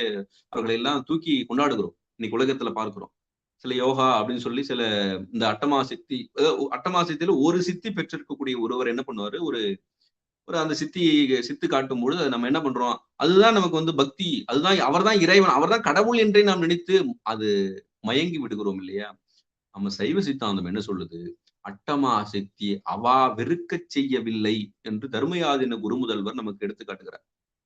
அவர்களை எல்லாம் தூக்கி கொண்டாடுகிறோம் இன்னைக்கு உலகத்துல பார்க்கிறோம். சில யோகா அப்படின்னு சொல்லி சில இந்த அட்டமா சித்தி, அட்டமா சித்தியில ஒரு சித்தி பெற்றிருக்கக்கூடிய ஒருவர் என்ன பண்ணுவாரு, ஒரு அந்த சித்து காட்டும் பொழுது நம்ம என்ன பண்றோம், அதுதான் நமக்கு வந்து பக்தி, அதுதான் அவர்தான் இறைவன், அவர்தான் கடவுள் என்றே நாம் நினைத்து அது மயங்கி விடுகிறோம் இல்லையா? நம்ம சைவ சித்தாந்தம் என்ன சொல்லுது, அட்டமா சக்தி அவா வெறுக்க செய்யவில்லை என்று தர்மயாதின குருமுதல்வர் நமக்கு எடுத்து காட்டுகிறார்.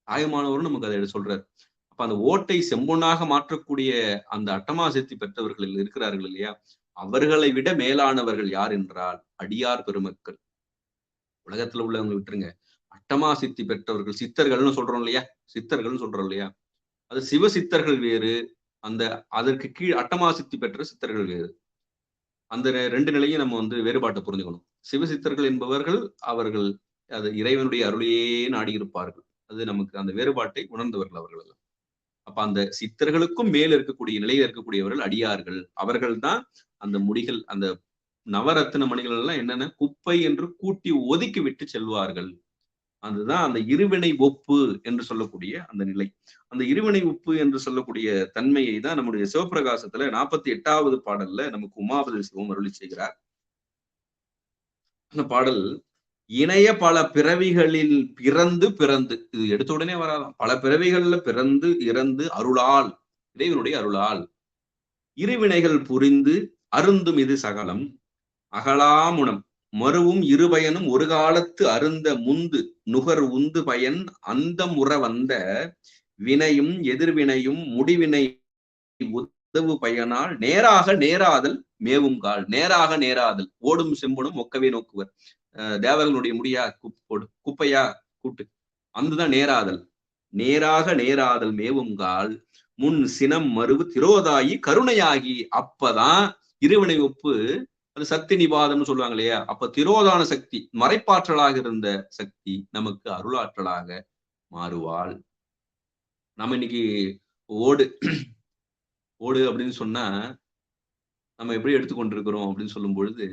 ஆயமானவரும் நமக்கு அதை சொல்றார். அப்ப அந்த ஓட்டை செம்பொன்னாக மாற்றக்கூடிய அந்த அட்டமா சக்தி பெற்றவர்கள் இருக்கிறார்கள் இல்லையா, அவர்களை விட மேலானவர்கள் யார் என்றால் அடியார் பெருமக்கள். உலகத்துல உள்ளவங்க விட்டுருங்க, அட்டமா சித்தி பெற்றவர்கள், சித்தர்கள்னு சொல்றோம் இல்லையா, சித்தர்கள்னு சொல்றோம் இல்லையா, அது சிவ சித்தர்கள் வேறு, அந்த அதற்கு கீழ் அட்டமா சித்தி பெற்ற சித்தர்கள் வேறு. அந்த ரெண்டு நிலையும் நம்ம வந்து வேறுபாட்டை புரிஞ்சுக்கணும். சிவசித்தர்கள் என்பவர்கள் அவர்கள் அது இறைவனுடைய அருளையே நாடியிருப்பார்கள். அது நமக்கு அந்த வேறுபாட்டை உணர்ந்தவர்கள் அவர்கள் எல்லாம். அப்ப அந்த சித்தர்களுக்கும் மேல் இருக்கக்கூடிய நிலையில் இருக்கக்கூடியவர்கள் அடியார்கள். அவர்கள் தான் அந்த முடிகள், அந்த நவரத்தின மணிகள் எல்லாம் என்னென்ன குப்பை என்று கூட்டி ஒதுக்கி விட்டு செல்வார்கள். அதுதான் அந்த இருவினை ஒப்பு என்று சொல்லக்கூடிய அந்த நிலை. அந்த இருவினை ஒப்பு என்று சொல்லக்கூடிய தன்மையை தான் நம்முடைய சிவபிரகாசத்துல 48வது பாடல்ல நமக்கு உமாபதி சிவம் அருளி செய்கிறார். அந்த பாடல் இணைய பல பிறவிகளில் பிறந்து இது எடுத்த உடனே வராதான், பல பிறவிகள்ல பிறந்து இறந்து அருளால், இறைவனுடைய அருளால் இருவினைகள் புரிந்து அருந்தும் இது சகலம் அகலாமுனம் மறுவும் இருபயனும் ஒரு காலத்து அருந்த முந்து நுகர் உந்து பயன் அந்த முற வந்த வினையும் எதிர்வினையும் முடிவினை உதவு பயனால் நேராக நேராதல் மேவுங்கால். நேராக நேராதல், ஓடும் செம்பனும் ஒக்கவே நோக்குவர். தேவர்களுடைய முடியா குப்பையா கூட்டு, அந்துதான் நேராதல். நேராக நேராதல் மேவுங்கால் முன் சினம் மறுவு திரோதாயி கருணையாகி. அப்பதான் இருவினை ஒப்பு, அது சக்தி நிவாதம்னு சொல்லுவாங்க இல்லையா, அப்ப திரோதான சக்தி, மறைப்பாற்றலாக இருந்த சக்தி நமக்கு அருளாற்றலாக மாறுவாள். நம்ம இன்னைக்கு ஓடு அப்படின்னு சொன்னா நம்ம எப்படி எடுத்துக்கொண்டிருக்கிறோம் அப்படின்னு சொல்லும் பொழுது,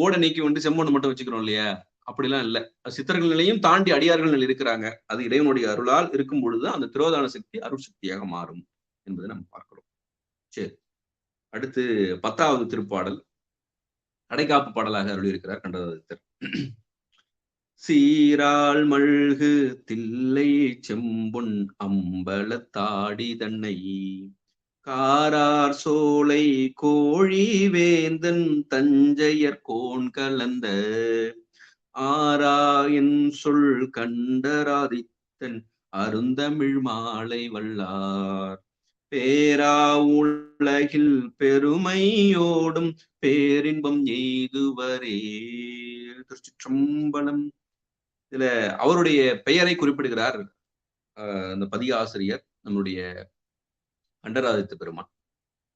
ஓடை நீக்கி வந்து செம்பொண்ணு மட்டும் வச்சுக்கிறோம் இல்லையா, அப்படிலாம் இல்லை. சித்தர்கள் நிலையும் தாண்டி அடியார்கள் நிலை இருக்கிறாங்க. அது இறைவனுடைய அருளால் இருக்கும் பொழுது அந்த திரோதான சக்தி அருள் சக்தியாக மாறும் என்பதை நம்ம பார்க்கிறோம். சரி, அடுத்து 10வது திருப்பாடல் அடைக்காப்பு பாடலாக அருளியிருக்கிறார் கண்டராதித்தர். சீராள் மல்கு தில்லை செம்பொன் அம்பலத்தாடி தன்னை காரார் சோலை கோழி வேந்தன் தஞ்சையர் கோன் கலந்த ஆராயின் சொல் கண்டராதித்தன் அருந்தமிழ் மாலை வல்லார் பேரா உலகில் பெருமையோடும் பேரின்பம் எய்துவரே. திருச்சிற்றம்பலம். இதுல அவருடைய பெயரை குறிப்பிடுகிறார் அந்த பதிகாசிரியர் நம்முடைய கண்டராதித்த பெருமான்.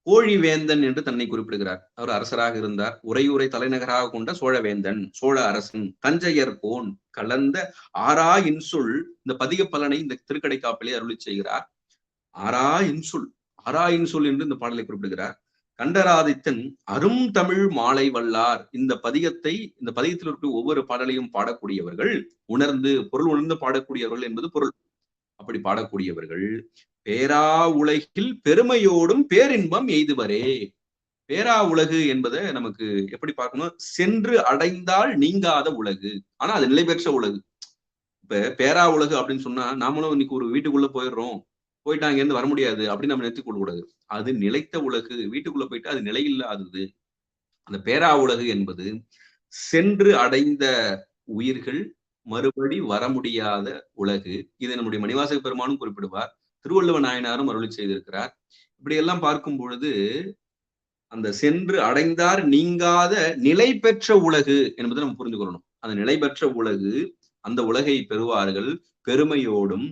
கோழி வேந்தன் என்று தன்னை குறிப்பிடுகிறார். அவர் அரசராக இருந்தார். உறையூரை தலைநகராக கொண்ட சோழவேந்தன், சோழ அரசன், தஞ்சையர் கோன் கலந்த ஆரா இன்சொல். இந்த பதிக பலனை இந்த திருக்கடைக்காப்பிலே அருளி செய்கிறார். ஆரா இன்சொல், ஆரா இன்சொல் என்று இந்த பாடலை குறிப்பிடுகிறார். கண்டராதித்தன் அரும் தமிழ் மாலை வல்லார். இந்த பதிகத்தில் இருக்க ஒவ்வொரு பாடலையும் பாடக்கூடியவர்கள் பொருள் உணர்ந்து பாடக்கூடியவர்கள் என்பது பொருள். அப்படி பாடக்கூடியவர்கள் பேரா உலகில் பெருமையோடும் பேரின்பம் எய்துவரே. பேரா உலகு என்பதை நமக்கு எப்படி பார்க்கணும்? சென்று அடைந்தால் நீங்காத உலகு. ஆனா அது நிலை பெற்ற உலகு. இப்ப பேரா உலகு அப்படின்னு சொன்னா நாமளும் இன்னைக்கு ஒரு வீட்டுக்குள்ள போயிடுறோம், போயிட்டு அங்க இருந்து வர முடியாது அப்படின்னு நம்ம நிறுத்திக் கொள்ளக்கூடாது. அது நிலைத்த உலகு. வீட்டுக்குள்ள போயிட்டு அது நிலையில்லாதது. அந்த பேரா உலகு என்பது சென்று அடைந்த உயிர்கள் மறுபடி வர முடியாத உலகு. இதை நம்முடைய மணிவாசக பெருமானும் குறிப்பிடுவார். திருவள்ளுவ நாயனாரும் அருளி செய்திருக்கிறார். இப்படி எல்லாம் பார்க்கும் பொழுது அந்த சென்று அடைந்தார் நீங்காத நிலை பெற்ற உலகு என்பதை நம்ம புரிந்து கொள்ளணும். அந்த நிலை பெற்ற உலகு, அந்த உலகை பெறுவார்கள் பெருமையோடும்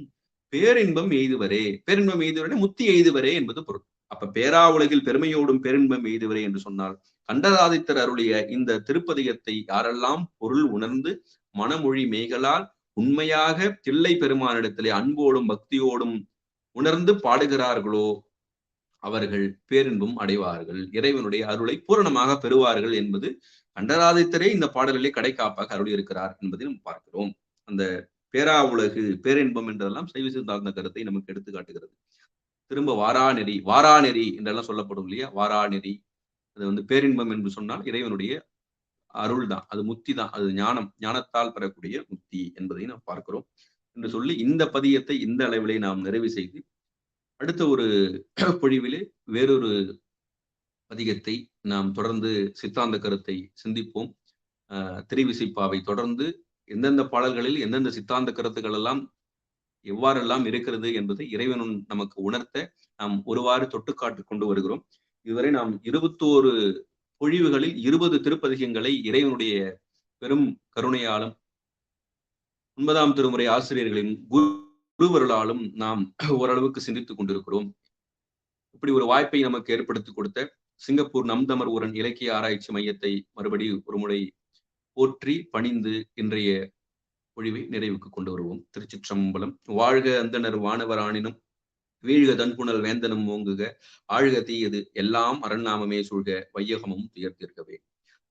பேரின்பம் எய்துவரே. பேரின்பம் எய்துவரே முத்தி எய்துவரே என்பது பொருள். அப்ப பேரா உலகில் பெருமையோடும் பேரின்பம் எய்துவரே என்று சொன்னால் கண்டராதித்தர் அருளிய இந்த திருப்பதிகத்தை யாரெல்லாம் பொருள் உணர்ந்து மனமொழி மெய்களால் உண்மையாக தில்லை பெருமானிடத்திலே அன்போடும் பக்தியோடும் உணர்ந்து பாடுகிறார்களோ அவர்கள் பேரின்பம் அடைவார்கள், இறைவனுடைய அருளை பூரணமாக பெறுவார்கள் என்பது கண்டராதித்தரே இந்த பாடலிலே கடைக்காப்பாக அருளி இருக்கிறார் என்பதை நம்ம பார்க்கிறோம். அந்த பேரா உலகு, பேரின்பம் என்றெல்லாம் சைவ சித்தாந்த கருத்தை நமக்கு எடுத்து காட்டுகிறது. திரும்ப வாராநெறி என்றெல்லாம் சொல்லப்படும் இல்லையா? வாராநெறி, அது பேரின்பம் என்று சொன்னால் இறைவனுடைய அருள் தான், அது முக்தி தான், அது ஞானத்தால் பெறக்கூடிய முக்தி என்பதை நாம் பார்க்கிறோம் என்று சொல்லி இந்த பதியத்தை இந்த அளவிலே நாம் நிறைவு செய்து அடுத்த ஒரு பொழிவிலே வேறொரு பதிகத்தை நாம் தொடர்ந்து சித்தாந்த கருத்தை சிந்திப்போம். திரிவிசைப்பாவை தொடர்ந்து எந்தெந்த பாடல்களில் எந்தெந்த சித்தாந்த கருத்துக்கள் எல்லாம் எவ்வாறெல்லாம் இருக்கிறது என்பதை இறைவனும் நமக்கு உணர்த்த நாம் ஒருவாறு தொட்டுக்காட்டு கொண்டு வருகிறோம். இதுவரை நாம் 21 பொழிவுகளில் 20 திருப்பதிகங்களை இறைவனுடைய பெரும் கருணையாலும் 9ஆம் திருமுறை ஆசிரியர்களின் குருவர்களாலும் நாம் ஓரளவுக்கு சிந்தித்துக் கொண்டிருக்கிறோம். இப்படி ஒரு வாய்ப்பை நமக்கு ஏற்படுத்தி கொடுத்த சிங்கப்பூர் நம்தமர் ஊரன் இலக்கிய ஆராய்ச்சி மையத்தை மறுபடி ஒரு முறை போற்றி பணிந்து இன்றைய பொழிவை நிறைவுக்கு கொண்டு வருவோம். திருச்சிற்றம்பலம். வாழ்க அந்தணர் வானவரானினும் வீழ்க தன்புணல் வேந்தனும் ஓங்குக ஆழ்க தீயது எல்லாம் அரண்நாமமே சூழ்க வையகமும் துயர்த்திருக்கவே.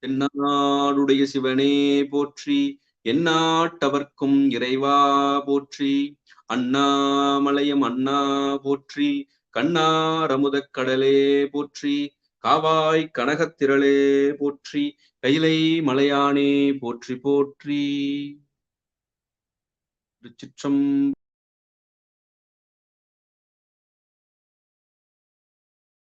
தென்னாடுடைய சிவனே போற்றி, எந்நாட்டவர்க்கும் இறைவா போற்றி, அண்ணாமலையம் அண்ணா போற்றி, கண்ணார் அமுதக் கடலே போற்றி, காவாய் கனகத்திரளே போற்றி, கைலை மலையானே போற்றி போற்றி. திருச்சிற்றம்பலம்.